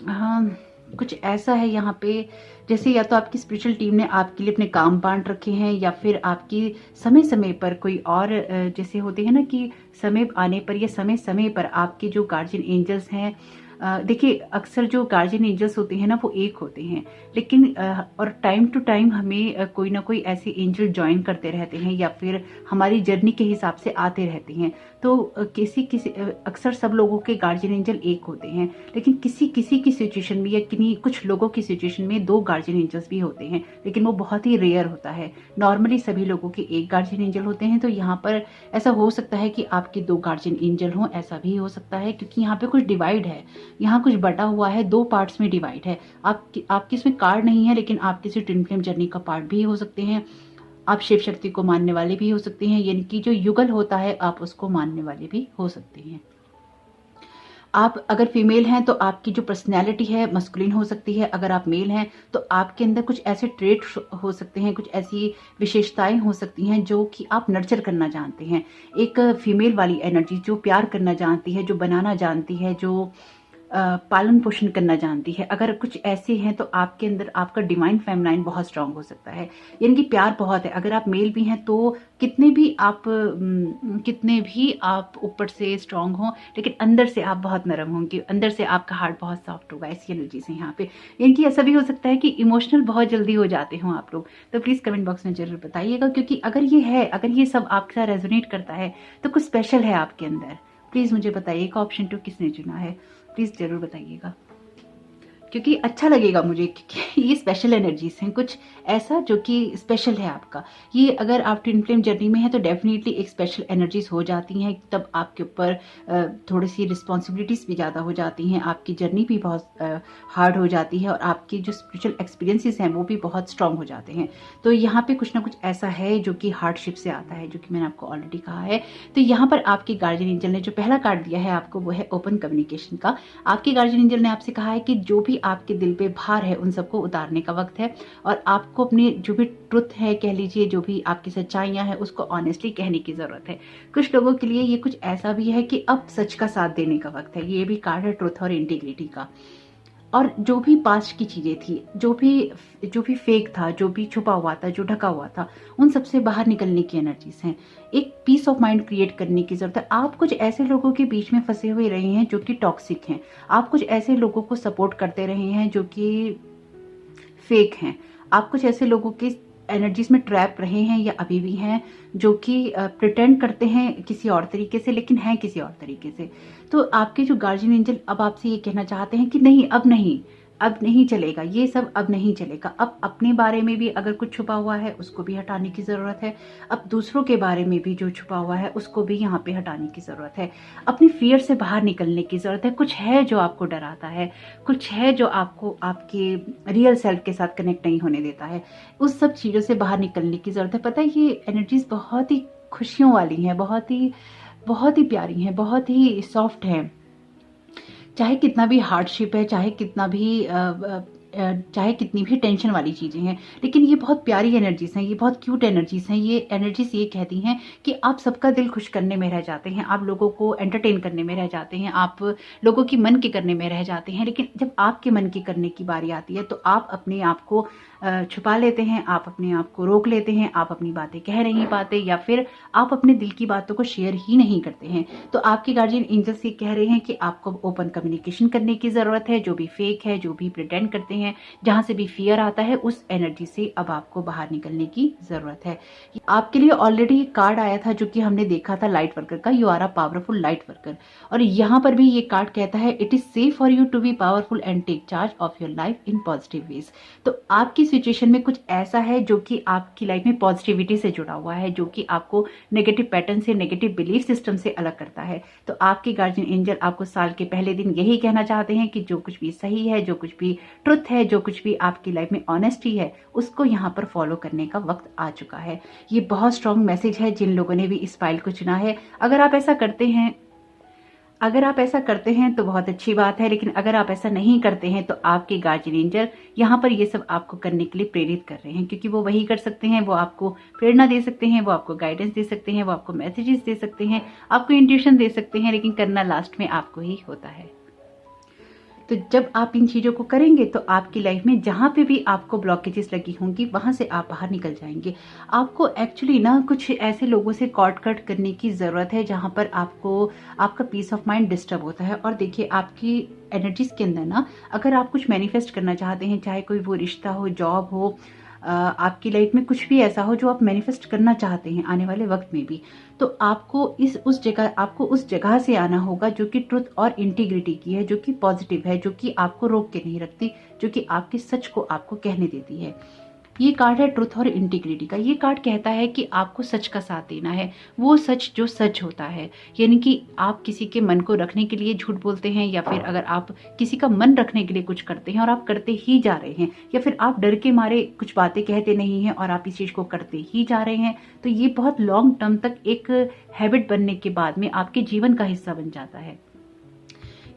हाँ कुछ ऐसा है यहाँ पे, जैसे या तो आपकी स्पिरिचुअल टीम ने आपके लिए अपने काम बांट रखे हैं, या फिर आपकी समय समय पर कोई और, जैसे होते हैं ना कि समय आने पर या समय समय पर आपके जो गार्जियन एंजल्स हैं, देखिए अक्सर जो गार्जियन एंजल्स होते हैं ना वो एक होते हैं, लेकिन और टाइम टू टाइम हमें कोई ना कोई ऐसे एंजल ज्वाइन करते रहते हैं या फिर हमारी जर्नी के हिसाब से आते रहते हैं। तो अक्सर सब लोगों के गार्जियन एंजल एक होते हैं, लेकिन किसी की सिचुएशन में या कुछ लोगों की सिचुएशन में 2 गार्जियन एंजल्स भी होते हैं, लेकिन वो बहुत ही रेयर होता है। नॉर्मली सभी लोगों के 1 गार्जियन एंजल होते हैं। तो यहाँ पर ऐसा हो सकता है कि आपके 2 गार्जियन एंजल हों, ऐसा भी हो सकता है, क्योंकि यहाँ पे कुछ डिवाइड है, यहाँ कुछ बटा हुआ है, 2 पार्ट्स में डिवाइड है। आपकी इसमें कार्ड नहीं है, लेकिन आप किसी ट्विन फ्लेम जर्नी का पार्ट भी हो सकते हैं, आप शिव शक्ति को मानने वाले भी हो सकते हैं, यानी कि जो युगल होता है आप उसको मानने वाले भी हो सकते हैं। आप अगर फीमेल हैं तो आपकी जो पर्सनैलिटी है मस्कुलिन हो सकती है, अगर आप मेल हैं तो आपके अंदर कुछ ऐसे ट्रेट हो सकते हैं, कुछ ऐसी विशेषताएं हो सकती हैं जो कि आप नर्चर करना जानते हैं। एक फीमेल वाली एनर्जी जो प्यार करना जानती है, जो बनाना जानती है, जो पालन पोषण करना जानती है, अगर कुछ ऐसे हैं तो आपके अंदर आपका डिवाइन फेमिनाइन बहुत स्ट्रांग हो सकता है, यानी कि प्यार बहुत है। अगर आप मेल भी हैं तो कितने भी आप ऊपर से स्ट्रांग हो, लेकिन अंदर से आप बहुत नरम होंगे, अंदर से आपका हार्ट बहुत सॉफ्ट होगा, ऐसी एनर्जी से यहाँ पे। यानी कि ऐसा भी हो सकता है कि इमोशनल बहुत जल्दी हो जाते हो आप लोग, तो प्लीज़ कमेंट बॉक्स में जरूर बताइएगा, क्योंकि अगर ये सब आपके साथ रेजोनेट करता है तो कुछ स्पेशल है आपके अंदर। प्लीज़ मुझे बताइएगा ऑप्शन 2 किसने चुना है, प्लीज़ ज़रूर बताइएगा, क्योंकि अच्छा लगेगा मुझे, क्योंकि ये स्पेशल एनर्जीज हैं, कुछ ऐसा जो कि स्पेशल है आपका। ये अगर आप ट्विन फ्लेम जर्नी में है तो डेफिनेटली एक स्पेशल एनर्जीज हो जाती हैं, तब आपके ऊपर थोड़ी सी रिस्पॉन्सिबिलिटीज़ भी ज़्यादा हो जाती हैं, आपकी जर्नी भी बहुत हार्ड हो जाती है, और आपकी जो स्पिरिचुअल एक्सपीरियंसेस हैं वो भी बहुत स्ट्रांग हो जाते हैं। तो यहाँ पे कुछ ना कुछ ऐसा है जो कि हार्डशिप से आता है, जो कि मैंने आपको ऑलरेडी कहा है। तो यहाँ पर आपके गार्जियन एंजल ने जो पहला कार्ड दिया है आपको, वो है ओपन कम्युनिकेशन का। आपके गार्जियन एंजल ने आपसे कहा है कि जो भी आपके दिल पे भार है उन सबको उतारने का वक्त है, और आपको अपने जो भी ट्रुथ है कह लीजिए, जो भी आपकी सच्चाइयां हैं उसको ऑनेस्टली कहने की जरूरत है। कुछ लोगों के लिए ये कुछ ऐसा भी है कि अब सच का साथ देने का वक्त है। ये भी कार्ड है ट्रुथ और इंटीग्रिटी का। और जो भी पास्ट की चीजें थी, जो भी फेक था, जो भी छुपा हुआ था, जो ढका हुआ था, उन सबसे बाहर निकलने की एनर्जीज हैं। एक पीस ऑफ माइंड क्रिएट करने की जरूरत है। आप कुछ ऐसे लोगों के बीच में फंसे हुए रहे हैं जो कि टॉक्सिक हैं, आप कुछ ऐसे लोगों को सपोर्ट करते रहे हैं जो कि फेक हैं, आप कुछ ऐसे लोगों के एनर्जीज में ट्रैप रहे हैं या अभी भी हैं जो कि प्रिटेंड करते हैं किसी और तरीके से, लेकिन हैं किसी और तरीके से। तो आपके जो गार्जियन एंजल अब आपसे ये कहना चाहते हैं कि नहीं, अब नहीं चलेगा, ये सब अब नहीं चलेगा। अब अपने बारे में भी अगर कुछ छुपा हुआ है उसको भी हटाने की ज़रूरत है। अब दूसरों के बारे में भी जो छुपा हुआ है उसको भी यहाँ पे हटाने की ज़रूरत है। अपनी फियर से बाहर निकलने की ज़रूरत है। कुछ है जो आपको डराता है, कुछ है जो आपको आपके रियल सेल्फ के साथ कनेक्ट नहीं होने देता है, उस सब चीज़ों से बाहर निकलने की ज़रूरत है। पता है ये एनर्जीज बहुत ही खुशियों वाली हैं, बहुत ही प्यारी हैं, बहुत ही सॉफ्ट हैं। चाहे कितना भी हार्डशिप है, चाहे कितना भी चाहे कितनी भी टेंशन वाली चीज़ें हैं, लेकिन ये बहुत प्यारी एनर्जीज हैं, ये बहुत क्यूट एनर्जीज हैं। ये एनर्जीज ये कहती हैं कि आप सबका दिल खुश करने में रह जाते हैं, आप लोगों को एंटरटेन करने में रह जाते हैं, आप लोगों की मन के करने में रह जाते हैं, लेकिन जब आपके मन के करने की बारी आती है तो आप अपने आप को छुपा लेते हैं, आप अपने आप को रोक लेते हैं, आप अपनी बातें कह नहीं पाते या फिर आप अपने दिल की बातों को शेयर ही नहीं करते हैं। तो आपके गार्जियन एंजल्स ये कह रहे हैं कि आपको ओपन कम्युनिकेशन करने की ज़रूरत है। जो भी फेक है, जो भी प्रिटेंड करते हैं, जहाँ से भी फियर आता है, उस एनर्जी से अब आपको बाहर निकलने की ज़रूरत है। आपके लिए ऑलरेडी कार्ड आया था जो कि हमने देखा था लाइट वर्कर का, you are a powerful light worker, और यहाँ पर भी ये कार्ड कहता है it is safe for you to be powerful and take charge of your life in positive ways. तो आपकी सिचुएशन में कुछ ऐसा है जो कि आपकी लाइफ में पॉजिटिविटी से जुड़ा हुआ है, जो कि आपको नेगेटिव पैटर्न से, नेगेटिव बिलीफ सिस्टम से अलग करता है। तो आपके गार्जियन एंजल आपको साल के पहले दिन यही कहना चाहते हैं कि जो कुछ भी सही है, जो कुछ भी ट्रुथ है, जो कुछ भी आपकी लाइफ में ऑनेस्टी है, उसको यहाँ पर फॉलो करने का वक्त आ चुका है। ये बहुत स्ट्रॉन्ग मैसेज है जिन लोगों ने भी इस फाइल को चुना है। अगर आप ऐसा करते हैं तो बहुत अच्छी बात है, लेकिन अगर आप ऐसा नहीं करते हैं तो आपके गार्जियन एंजल यहाँ पर ये सब आपको करने के लिए प्रेरित कर रहे हैं, क्योंकि वो वही कर सकते हैं। वो आपको प्रेरणा दे सकते हैं, वो आपको गाइडेंस दे सकते हैं, वो आपको मैसेजेस दे सकते हैं, आपको इंट्यूशन दे सकते हैं, लेकिन करना लास्ट में आपको ही होता है। तो जब आप इन चीज़ों को करेंगे तो आपकी लाइफ में जहाँ पे भी आपको ब्लॉकेजेस लगी होंगी वहाँ से आप बाहर निकल जाएंगे। आपको एक्चुअली ना कुछ ऐसे लोगों से कॉर्ड कट करने की ज़रूरत है जहाँ पर आपको आपका पीस ऑफ माइंड डिस्टर्ब होता है। और देखिए, आपकी एनर्जीज के अंदर ना, अगर आप कुछ मैनिफेस्ट करना चाहते हैं, चाहे कोई वो रिश्ता हो, जॉब हो, आपकी लाइफ में कुछ भी ऐसा हो जो आप मैनिफेस्ट करना चाहते हैं आने वाले वक्त में भी, तो आपको आपको उस जगह से आना होगा जो कि ट्रुथ और इंटीग्रिटी की है, जो कि पॉजिटिव है, जो कि आपको रोक के नहीं रखती, जो कि आपके सच को आपको कहने देती है। ये कार्ड है ट्रुथ और इंटीग्रिटी का। ये कार्ड कहता है कि आपको सच का साथ देना है, वो सच जो सच होता है। यानी कि आप किसी के मन को रखने के लिए झूठ बोलते हैं, या फिर अगर आप किसी का मन रखने के लिए कुछ करते हैं और आप करते ही जा रहे हैं, या फिर आप डर के मारे कुछ बातें कहते नहीं हैं और आप इस चीज़ को करते ही जा रहे हैं, तो ये बहुत लॉन्ग टर्म तक एक हैबिट बनने के बाद में आपके जीवन का हिस्सा बन जाता है।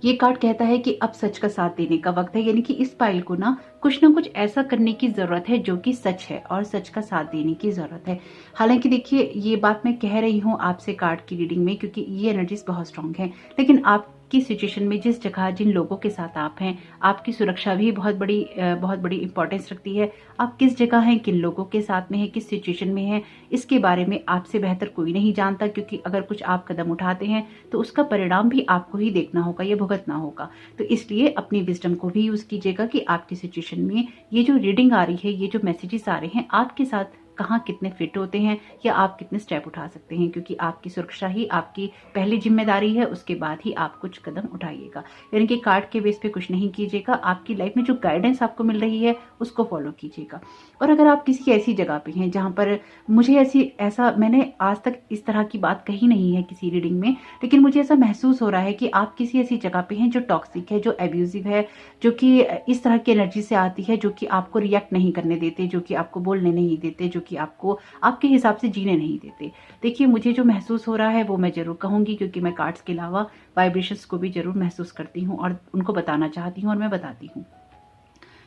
ये कार्ड कहता है कि अब सच का साथ देने का वक्त है। यानी कि इस फाइल को ना कुछ ऐसा करने की जरूरत है जो कि सच है, और सच का साथ देने की जरूरत है। हालांकि देखिए, ये बात मैं कह रही हूँ आपसे कार्ड की रीडिंग में क्योंकि ये एनर्जीज बहुत स्ट्रांग है, लेकिन आपकी सिचुएशन में जिस जगह जिन लोगों के साथ आप हैं, आपकी सुरक्षा भी बहुत बड़ी इंपॉर्टेंस रखती है। आप किस जगह हैं, किन लोगों के साथ में हैं, किस सिचुएशन में हैं, इसके बारे में आपसे बेहतर कोई नहीं जानता, क्योंकि अगर कुछ आप कदम उठाते हैं तो उसका परिणाम भी आपको ही देखना होगा, ये भुगतना होगा। तो इसलिए अपनी विजडम को भी यूज कीजिएगा कि आपकी सिचुएशन में ये जो रीडिंग आ रही है, ये जो मैसेजेस आ रहे हैं, आपके साथ कहाँ कितने फिट होते हैं या आप कितने स्टेप उठा सकते हैं, क्योंकि आपकी सुरक्षा ही आपकी पहली जिम्मेदारी है, उसके बाद ही आप कुछ कदम उठाइएगा। यानी कि कार्ड के बेस पे कुछ नहीं कीजिएगा, आपकी लाइफ में जो गाइडेंस आपको मिल रही है उसको फॉलो कीजिएगा। और अगर आप किसी ऐसी जगह पे हैं जहाँ पर मैंने आज तक इस तरह की बात कही नहीं है किसी रीडिंग में, लेकिन मुझे ऐसा महसूस हो रहा है कि आप किसी ऐसी जगह पे हैं जो टॉक्सिक है, जो एब्यूजिव है, जो कि इस तरह की एनर्जी से आती है, जो कि आपको रिएक्ट नहीं करने देते, जो कि आपको बोलने नहीं देते, जो कि आपको आपके हिसाब से जीने नहीं देते। देखिए, मुझे जो महसूस हो रहा है वो मैं जरूर कहूंगी, क्योंकि मैं कार्ड्स के अलावा वाइब्रेशंस को भी जरूर महसूस करती हूँ और उनको बताना चाहती हूँ और मैं बताती हूँ।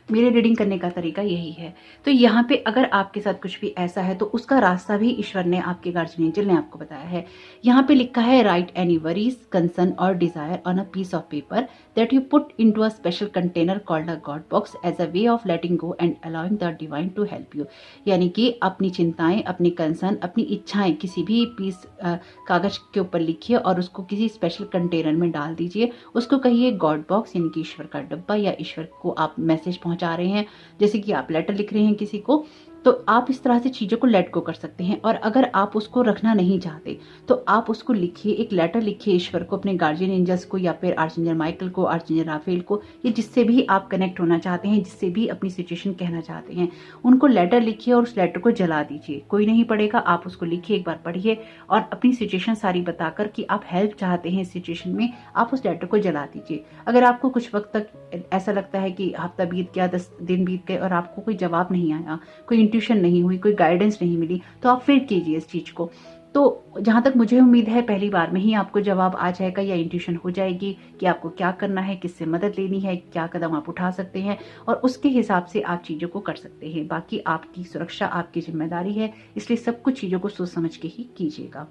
मेरे रीडिंग करने का तरीका यही है। तो यहाँ पे अगर आपके साथ कुछ भी ऐसा है तो उसका रास्ता भी ईश्वर ने, आपके गार्जियन एंजल ने आपको बताया है। यहाँ पे लिखा है, राइट एनी वरीज, कंसर्न और desire on a piece of paper that you put into a special container called a God box as a way of letting go and allowing the divine to help you. यानी कि अपनी चिंताएं, अपनी कंसर्न, अपनी इच्छाएं किसी भी पीस कागज के ऊपर लिखिए और उसको किसी स्पेशल कंटेनर में डाल दीजिए। उसको कहिए गॉड बॉक्स, यानी कि ईश्वर का डब्बा, या ईश्वर को आप मैसेज पहुंचा रहे हैं, जैसे कि आप लेटर लिख रहे हैं किसी को, तो आप इस तरह से चीज़ों को लेट गो कर सकते हैं। और अगर आप उसको रखना नहीं चाहते तो आप उसको लिखिए, एक लेटर लिखिए ईश्वर को, अपने गार्जियन एंजल्स को, या फिर आर्चेंजल माइकल को, आर्चेंजल राफेल को, या जिससे भी आप कनेक्ट होना चाहते हैं, जिससे भी अपनी सिचुएशन कहना चाहते हैं, उनको लेटर लिखिए और उस लेटर को जला दीजिए। कोई नहीं पढ़ेगा, आप उसको लिखिए, एक बार पढ़िए और अपनी सिचुएशन सारी बताकर कि आप हेल्प चाहते हैं इस सिचुएशन में, आप उस लेटर को जला दीजिए। अगर आपको कुछ वक्त तक ऐसा लगता है कि हफ्ता बीत गया, 10 दिन बीत गए और आपको कोई जवाब नहीं आया, कोई इंट्यूशन नहीं हुई, कोई गाइडेंस नहीं मिली, तो आप फिर कीजिए इस चीज को। तो जहाँ तक मुझे उम्मीद है पहली बार में ही आपको जवाब आ जाएगा या इंट्यूशन हो जाएगी कि आपको क्या करना है, किससे मदद लेनी है, क्या कदम आप उठा सकते हैं और उसके हिसाब से आप चीज़ों को कर सकते हैं। बाकी आपकी सुरक्षा आपकी जिम्मेदारी है, इसलिए सब कुछ चीज़ों को सोच समझ के ही कीजिएगा।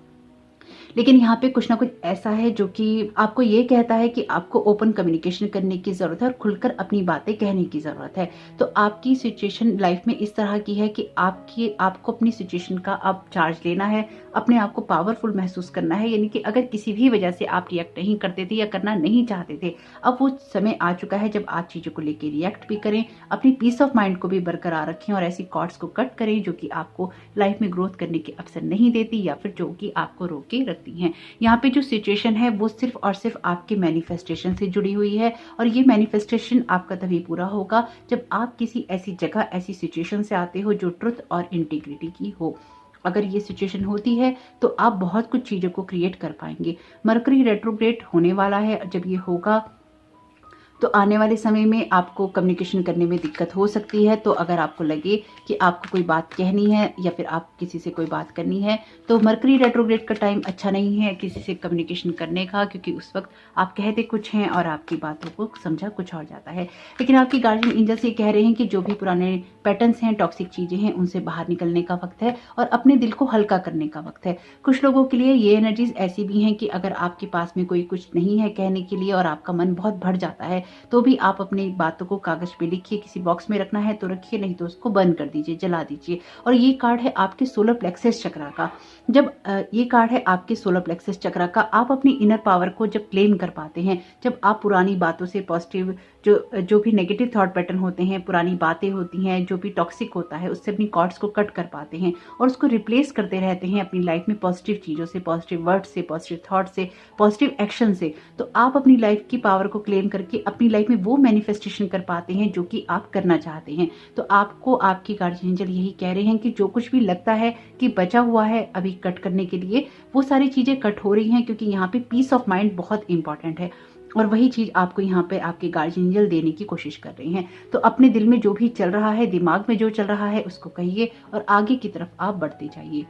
लेकिन यहाँ पे कुछ ना कुछ ऐसा है जो कि आपको ये कहता है कि आपको ओपन कम्युनिकेशन करने की ज़रूरत है और खुलकर अपनी बातें कहने की ज़रूरत है। तो आपकी सिचुएशन लाइफ में इस तरह की है कि आपको अपनी सिचुएशन का अब चार्ज लेना है, अपने आप को पावरफुल महसूस करना है। यानी कि अगर किसी भी वजह से आप रिएक्ट नहीं करते थे या करना नहीं चाहते थे, अब वो समय आ चुका है जब आप चीज़ों को लेकर रिएक्ट भी करें, अपनी पीस ऑफ माइंड को भी बरकरार रखें और ऐसी कॉर्ड्स को कट करें जो कि आपको लाइफ में ग्रोथ करने के अवसर नहीं देती या फिर जो कि आपको रोक के रखती हैं। यहाँ पे जो सिचुएशन है वो सिर्फ और सिर्फ आपके मैनिफेस्टेशन से जुड़ी हुई है और ये मैनिफेस्टेशन आपका तभी पूरा होगा जब आप किसी ऐसी जगह, ऐसी सिचुएशन से आते हो जो ट्रुथ और इंटीग्रिटी की हो। अगर ये सिचुएशन होती है तो आप बहुत कुछ चीज़ों को क्रिएट कर पाएंगे। मरकरी रेट्रोग्रेड होने वाला है, जब ये होगा तो आने वाले समय में आपको कम्युनिकेशन करने में दिक्कत हो सकती है। तो अगर आपको लगे कि आपको कोई बात कहनी है या फिर आप किसी से कोई बात करनी है तो मरकरी रेट्रोग्रेड का टाइम अच्छा नहीं है किसी से कम्युनिकेशन करने का, क्योंकि उस वक्त आप कहते कुछ हैं और आपकी बातों को समझा कुछ और जाता है। लेकिन आपकी गार्जियन एंजल्स ये कह रहे हैं कि जो भी पुराने पैटर्न्स हैं, टॉक्सिक चीज़ें हैं, उनसे बाहर निकलने का वक्त है और अपने दिल को हल्का करने का वक्त है। कुछ लोगों के लिए ये एनर्जीज ऐसी भी हैं कि अगर आपके पास में कोई कुछ नहीं है कहने के लिए और आपका मन बहुत भर जाता है तो भी आप अपनी बातों को कागज पे लिखिए, किसी बॉक्स में रखना है तो रखिए, नहीं तो उसको बंद कर दीजिए, जला दीजिए। और ये कार्ड है आपके सोलर प्लेक्सस चक्रा का। जब ये कार्ड है आपके सोलर प्लेक्सस चक्रा का, आप अपनी इनर पावर को जब क्लेम कर पाते हैं, जब आप पुरानी बातों से पॉजिटिव जो भी नेगेटिव थॉट पैटर्न होते हैं, पुरानी बातें होती हैं, जो भी टॉक्सिक होता है, उससे अपनी कॉर्ड्स को कट कर पाते हैं और उसको रिप्लेस करते रहते हैं अपनी लाइफ में पॉजिटिव चीज़ों से, पॉजिटिव वर्ड से, पॉजिटिव थॉट से, पॉजिटिव एक्शन से, तो आप अपनी लाइफ की पावर को क्लेम करके अपनी लाइफ में वो मैनिफेस्टेशन कर पाते हैं जो कि आप करना चाहते हैं। तो आपको आपकी गार्जियन एंजल यही कह रहे हैं कि जो कुछ भी लगता है कि बचा हुआ है अभी कट करने के लिए, वो सारी चीज़ें कट हो रही हैं, क्योंकि यहाँ पे पीस ऑफ माइंड बहुत इंपॉर्टेंट है और वही चीज़ आपको यहाँ पे आपके गार्जियन एंजल देने की कोशिश कर रहे हैं। तो अपने दिल में जो भी चल रहा है, दिमाग में जो चल रहा है, उसको कहिए और आगे की तरफ आप बढ़ते जाइए।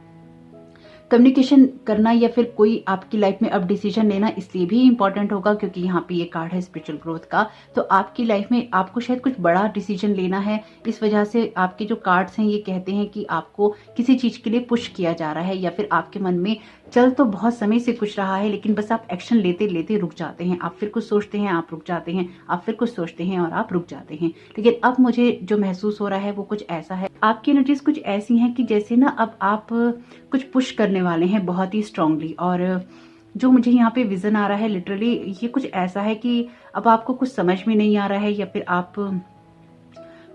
कम्युनिकेशन करना या फिर कोई आपकी लाइफ में अब डिसीजन लेना इसलिए भी इंपॉर्टेंट होगा क्योंकि यहाँ पे ये कार्ड है स्पिरिचुअल ग्रोथ का। तो आपकी लाइफ में आपको शायद कुछ बड़ा डिसीजन लेना है, इस वजह से आपके जो कार्ड्स हैं ये कहते हैं कि आपको किसी चीज़ के लिए पुश किया जा रहा है या फिर आपके मन में चल तो बहुत समय से कुछ रहा है लेकिन बस आप एक्शन लेते लेते रुक जाते हैं। आप फिर कुछ सोचते हैं, आप रुक जाते हैं, आप फिर कुछ सोचते हैं और आप रुक जाते हैं। लेकिन अब मुझे जो महसूस हो रहा है वो कुछ ऐसा है, आपकी एनर्जीज कुछ ऐसी हैं कि जैसे ना अब आप कुछ पुश करने वाले हैं बहुत ही स्ट्रांगली। और जो मुझे यहाँ पे विजन आ रहा है लिटरली ये कुछ ऐसा है कि अब आपको कुछ समझ में नहीं आ रहा है या फिर आप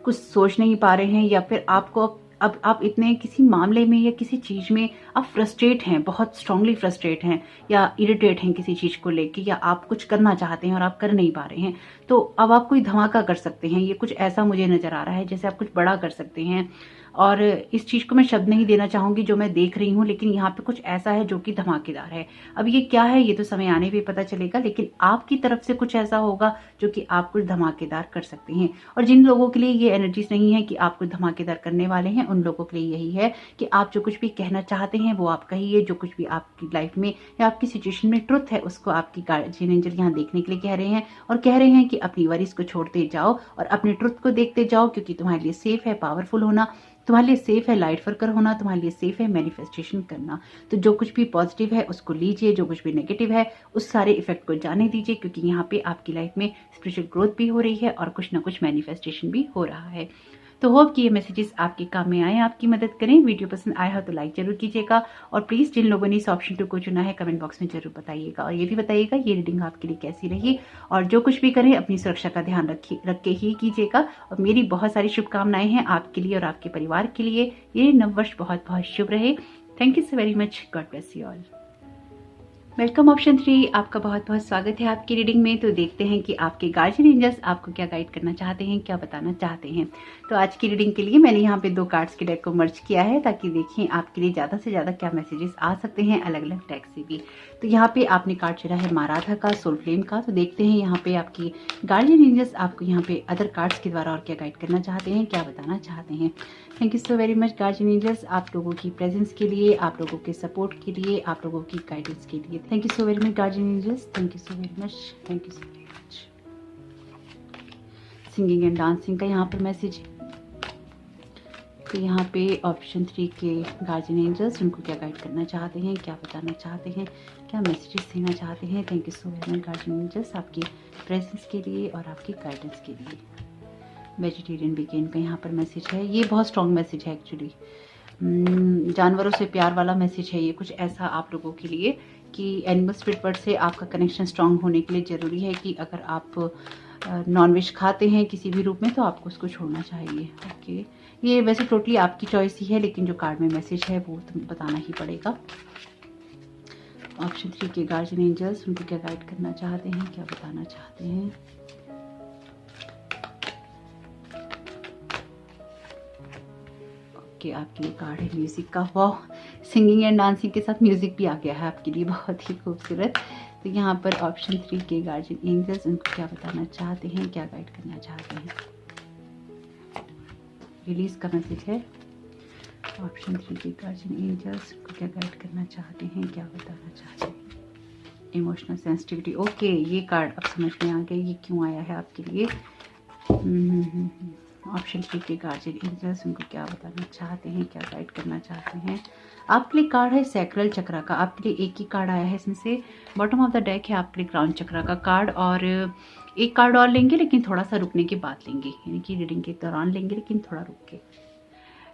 कुछ सोच नहीं पा रहे हैं या फिर आपको अब आप इतने किसी मामले में या किसी चीज में आप फ्रस्ट्रेट हैं, बहुत स्ट्रांगली फ्रस्ट्रेट हैं या इरिटेट हैं किसी चीज को लेके, या आप कुछ करना चाहते हैं और आप कर नहीं पा रहे हैं। तो अब आप कोई धमाका कर सकते हैं, ये कुछ ऐसा मुझे नजर आ रहा है जैसे आप कुछ बड़ा कर सकते हैं। और इस चीज को मैं शब्द नहीं देना चाहूंगी जो मैं देख रही हूँ, लेकिन यहाँ पे कुछ ऐसा है जो कि धमाकेदार है। अब ये क्या है ये तो समय आने पे पता चलेगा, लेकिन आपकी तरफ से कुछ ऐसा होगा जो कि आप कुछ धमाकेदार कर सकते हैं। और जिन लोगों के लिए ये एनर्जीज नहीं है कि आप कुछ धमाकेदार करने वाले हैं, उन लोगों के लिए यही है कि आप जो कुछ भी कहना चाहते हैं वो आप कहिए। जो कुछ भी आपकी लाइफ में या आपकी सिचुएशन में ट्रुथ है उसको आपकी गार्जियन एंजल यहाँ देखने के लिए कह रहे हैं और कह रहे हैं कि अपनी वरीज को छोड़ते जाओ और अपने ट्रुथ को देखते जाओ, क्योंकि तुम्हारे लिए सेफ है पावरफुल होना, तुम्हारे लिए सेफ है लाइट वर्कर होना, तुम्हारे लिए सेफ है मैनिफेस्टेशन करना। तो जो कुछ भी पॉजिटिव है उसको लीजिए, जो कुछ भी नेगेटिव है उस सारे इफेक्ट को जाने दीजिए, क्योंकि यहाँ पे आपकी लाइफ में स्पिरिचुअल ग्रोथ भी हो रही है और कुछ ना कुछ मैनिफेस्टेशन भी हो रहा है। तो होप कि ये मैसेजेस आपके काम में आए, आपकी मदद करें। वीडियो पसंद आया हो तो लाइक जरूर कीजिएगा और प्लीज जिन लोगों ने इस ऑप्शन 2 को चुना है कमेंट बॉक्स में जरूर बताइएगा और ये भी बताइएगा ये रीडिंग आपके लिए कैसी रही। और जो कुछ भी करें अपनी सुरक्षा का ध्यान रख के ही कीजिएगा। और मेरी बहुत सारी शुभकामनाएं हैं आपके लिए और आपके परिवार के लिए। ये नववर्ष बहुत बहुत शुभ रहे। Thank you so very much. God bless you all. Welcome option 3, आपका बहुत बहुत स्वागत है आपकी रीडिंग में। तो देखते हैं कि आपके गार्जियन एंजल्स आपको क्या गाइड करना चाहते हैं, क्या बताना चाहते हैं। तो आज की रीडिंग के लिए मैंने यहाँ पे 2 कार्ड्स के डेक को मर्ज किया है ताकि देखें आपके लिए ज़्यादा से ज़्यादा क्या मैसेजेस आ सकते हैं अलग अलग डेक से भी। तो यहाँ पे आपने कार्ड चुना है माराधा का, सोल फ्लेम का। तो देखते हैं यहाँ पे आपकी गार्जियन एंजल्स आपको यहाँ पे अदर कार्ड्स के द्वारा और क्या गाइड करना चाहते हैं, क्या बताना चाहते हैं। Thank you so very much guardian angels, आप लोगों की प्रेजेंस के लिए, आप लोगों के सपोर्ट के लिए, आप लोगों की गाइडेंस के लिए। Thank you so very much guardian angels, thank you so very much, thank you so very much. Singing and dancing का यहाँ पर मैसेज है। तो यहाँ पे ऑप्शन 3 के गार्जियन एंजल्स उनको क्या गाइड करना चाहते हैं, क्या बताना चाहते हैं, क्या मैसेजेस देना चाहते हैं। Thank you so very much guardian angels, आपकी प्रेजेंस के लिए और आपकी गाइडेंस के लिए। वेजिटेरियन वीकेंड का यहाँ पर मैसेज है। ये बहुत स्ट्रॉन्ग मैसेज है एक्चुअली, जानवरों से प्यार वाला मैसेज है ये। कुछ ऐसा आप लोगों के लिए कि एनिमल स्पिरिट वर्ल्ड से आपका कनेक्शन स्ट्रांग होने के लिए ज़रूरी है कि अगर आप नॉनवेज खाते हैं किसी भी रूप में तो आपको उसको छोड़ना चाहिए। ओके, ये वैसे टोटली आपकी चॉइस ही है, लेकिन जो कार्ड में मैसेज है वो तो बताना ही पड़ेगा। ऑप्शन 3 के गार्जियन एंजल्स उनको क्या गाइड करना चाहते हैं, क्या बताना चाहते हैं। कि आपके लिए कार्ड है म्यूज़िक का। वाह, सिंगिंग एंड डांसिंग के साथ म्यूज़िक भी आ गया है आपके लिए, बहुत ही खूबसूरत। तो यहाँ पर ऑप्शन 3 के गार्जियन एंजल्स उनको क्या बताना चाहते हैं, क्या गाइड करना चाहते हैं। रिलीज का मैसेज है। ऑप्शन 3 के गार्जियन एंजल्स उनको क्या गाइड करना चाहते हैं, क्या बताना चाहते हैं। Emotional sensitivity. ओके, ये कार्ड अब समझ में आ गया ये क्यों आया है आपके लिए। ऑप्शन 3 के गार्जियन एंजल्स उनको क्या बताना चाहते हैं, क्या गाइड करना चाहते हैं। आपके लिए कार्ड है सैक्रल चक्रा का। आपके लिए एक ही कार्ड आया है इसमें से, बॉटम ऑफ द डेक है आपके लिए क्राउन चक्रा का कार्ड। और एक कार्ड और लेंगे लेकिन थोड़ा सा रुकने के बाद लेंगे, यानी कि रीडिंग के दौरान लेंगे लेकिन थोड़ा रुक के।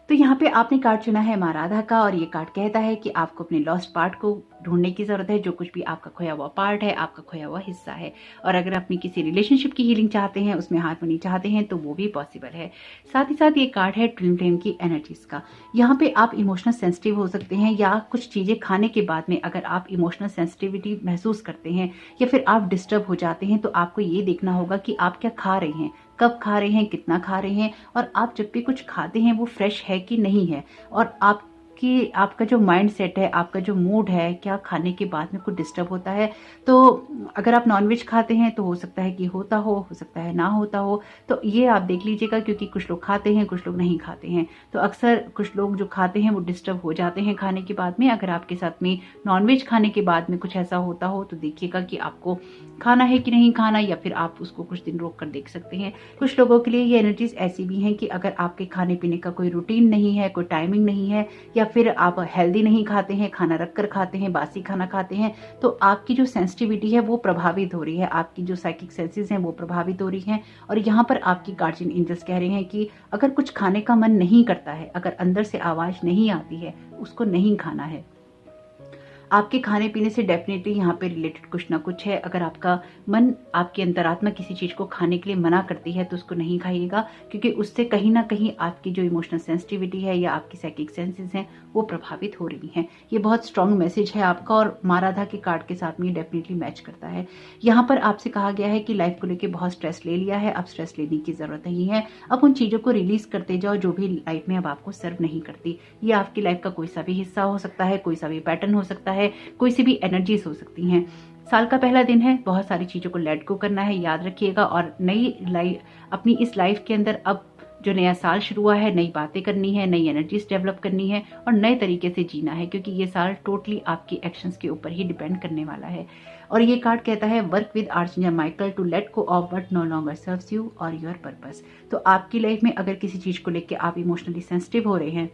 तो यहाँ पे आपने कार्ड चुना है माराधा का, और ये कार्ड कहता है कि आपको अपने लॉस्ट पार्ट को ढूंढने की ज़रूरत है। जो कुछ भी आपका खोया हुआ पार्ट है, आपका खोया हुआ हिस्सा है। और अगर अपनी किसी रिलेशनशिप की हीलिंग चाहते हैं, उसमें हार्मनी चाहते हैं, तो वो भी पॉसिबल है। साथ ही साथ ये कार्ड है ट्विन फ्लेम की एनर्जीज का। यहाँ पे आप इमोशनल सेंसिटिव हो सकते हैं, या कुछ चीज़ें खाने के बाद में अगर आप इमोशनल सेंसिटिविटी महसूस करते हैं या फिर आप डिस्टर्ब हो जाते हैं, तो आपको ये देखना होगा कि आप क्या खा रहे हैं, कब खा रहे हैं, कितना खा रहे हैं, और आप जब भी कुछ खाते हैं वो फ्रेश है कि नहीं है, और आपका जो माइंड सेट है, आपका जो मूड है, क्या खाने के बाद में कुछ डिस्टर्ब होता है। तो अगर आप नॉनवेज खाते हैं तो हो सकता है कि होता हो सकता है ना होता हो। तो ये आप देख लीजिएगा, क्योंकि कुछ लोग खाते हैं, कुछ लोग नहीं खाते हैं। तो अक्सर कुछ लोग जो खाते हैं वो डिस्टर्ब हो जाते हैं खाने के बाद में। अगर आपके साथ में नॉनवेज खाने के बाद में कुछ ऐसा होता हो तो देखिएगा कि आपको खाना है कि नहीं खाना, या फिर आप उसको कुछ दिन रोक कर देख सकते हैं। कुछ लोगों के लिए ये एनर्जीज ऐसी भी हैं कि अगर आपके खाने पीने का कोई रूटीन नहीं है, कोई टाइमिंग नहीं है, या फिर आप हेल्दी नहीं खाते हैं, खाना रख कर खाते हैं, बासी खाना खाते हैं, तो आपकी जो सेंसिटिविटी है वो प्रभावित हो रही है, आपकी जो साइकिक सेंसेस हैं वो प्रभावित हो रही हैं। और यहाँ पर आपकी गार्जियन एंजल्स कह रहे हैं कि अगर कुछ खाने का मन नहीं करता है, अगर अंदर से आवाज नहीं आती है, उसको नहीं खाना है। आपके खाने पीने से डेफिनेटली यहाँ पे रिलेटेड कुछ ना कुछ है। अगर आपका मन, आपकी अंतरात्मा किसी चीज़ को खाने के लिए मना करती है तो उसको नहीं खाइएगा, क्योंकि उससे कहीं ना कहीं आपकी जो इमोशनल सेंसिटिविटी है या आपकी साइकिक सेंसेस हैं वो प्रभावित हो रही हैं। ये बहुत स्ट्रॉन्ग मैसेज है आपका, और माराधा के कार्ड के साथ में ये डेफिनेटली मैच करता है। यहाँ पर आपसे कहा गया है कि लाइफ को लेकर बहुत स्ट्रेस ले लिया है, अब स्ट्रेस लेने की जरूरत नहीं है। अब उन चीज़ों को रिलीज करते जाओ जो भी लाइफ में अब आपको सर्व नहीं करती। ये आपकी लाइफ का कोई सा भी हिस्सा हो सकता है, कोई सा भी पैटर्न हो सकता है, कोई सी भी एनर्जीज हो सकती हैं। साल का पहला दिन है, बहुत सारी चीजों को लेट गो करना है, याद रखिएगा। और नई लाइफ, अपनी इस लाइफ के अंदर अब जो नया साल शुरू हुआ है, नई बातें करनी है, नई एनर्जीज डेवलप करनी है और नए तरीके से जीना है, क्योंकि ये साल टोटली आपकी एक्शंस के ऊपर ही डिपेंड करने वाला है। और ये कार्ड कहता है work with Archangel Michael to let go of what no longer serves you और योर पर्पस। तो आपकी लाइफ में अगर किसी चीज को लेकर आप इमोशनली सेंसिटिव हो रहे हैं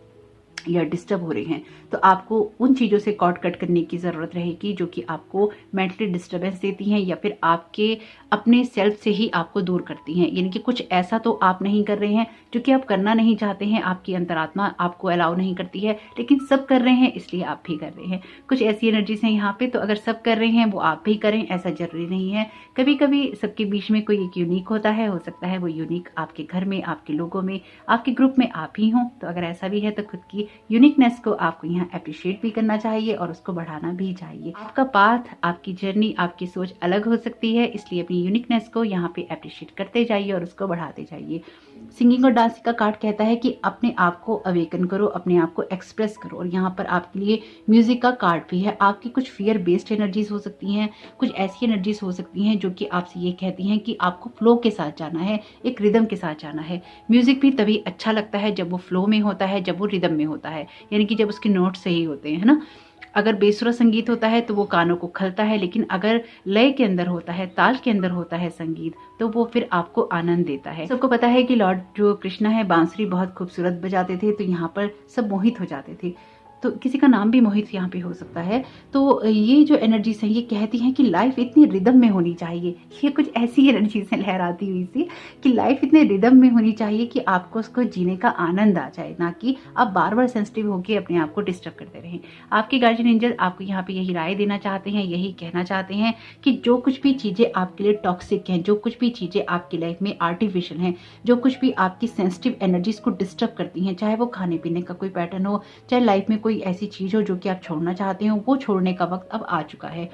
या डिस्टर्ब हो रहे हैं, तो आपको उन चीज़ों से कॉर्ड कट करने की ज़रूरत रहेगी जो कि आपको मेंटली डिस्टर्बेंस देती हैं या फिर आपके अपने सेल्फ से ही आपको दूर करती हैं। यानी कि कुछ ऐसा तो आप नहीं कर रहे हैं जो कि आप करना नहीं चाहते हैं, आपकी अंतरात्मा आपको अलाउ नहीं करती है, लेकिन सब कर रहे हैं इसलिए आप भी कर रहे हैं। कुछ ऐसी एनर्जीज हैं यहाँ पे, तो अगर सब कर रहे हैं वो आप भी करें, ऐसा जरूरी नहीं है। कभी कभी सबके बीच में कोई एक यूनिक होता है, हो सकता है वो यूनिक आपके घर में, आपके लोगों में, आपके ग्रुप में आप ही हों। तो अगर ऐसा भी है तो खुद की यूनिकनेस को आपको यहाँ अप्रिशिएट भी करना चाहिए और उसको बढ़ाना भी चाहिए। आपका पाथ, आपकी जर्नी, आपकी सोच अलग हो सकती है, इसलिए अपनी यूनिकनेस को यहाँ पे अप्रिशिएट करते जाइए और उसको बढ़ाते जाइए। सिंगिंग और डांसिंग का कार्ड कहता है कि अपने आप को अवेकन करो, अपने आप को एक्सप्रेस करो, और यहाँ पर आपके लिए म्यूजिक का कार्ड भी है। आपकी कुछ फियर बेस्ड एनर्जीज हो सकती हैं, कुछ ऐसी एनर्जीज हो सकती हैं जो कि आपसे ये कहती हैं कि आपको फ्लो के साथ जाना है, एक रिदम के साथ जाना है। म्यूजिक भी तभी अच्छा लगता है जब वो फ्लो में होता है, जब वो रिदम में होता है, यानी कि जब उसके नोट सही होते हैं, है ना। अगर बेसुरा संगीत होता है तो वो कानों को खलता है, लेकिन अगर लय के अंदर होता है, ताल के अंदर होता है संगीत, तो वो फिर आपको आनंद देता है। सबको पता है कि लॉर्ड जो कृष्णा है बांसुरी बहुत खूबसूरत बजाते थे, तो यहाँ पर सब मोहित हो जाते थे। तो किसी का नाम भी मोहित यहाँ पे हो सकता है। तो ये जो एनर्जीज है ये कहती हैं कि लाइफ इतनी रिदम में होनी चाहिए। ये कुछ ऐसी एनर्जीज है लहराती हुई सी कि लाइफ इतने रिदम में होनी चाहिए कि आपको उसको जीने का आनंद आ जाए, ना कि आप बार बार सेंसिटिव होकर अपने आप को डिस्टर्ब करते रहें। आपके गार्जियन एंजल आपको यहाँ पे यही राय देना चाहते हैं, यही कहना चाहते हैं कि जो कुछ भी चीजें आपके लिए टॉक्सिक हैं, जो कुछ भी चीजें आपकी लाइफ में आर्टिफिशियल हैं, जो कुछ भी आपकी सेंसिटिव एनर्जीज को डिस्टर्ब करती हैं, चाहे वो खाने पीने का कोई पैटर्न हो, चाहे लाइफ में कोई ऐसी चीज हो जो कि आप छोड़ना चाहते हो, वो छोड़ने का वक्त अब आ चुका है।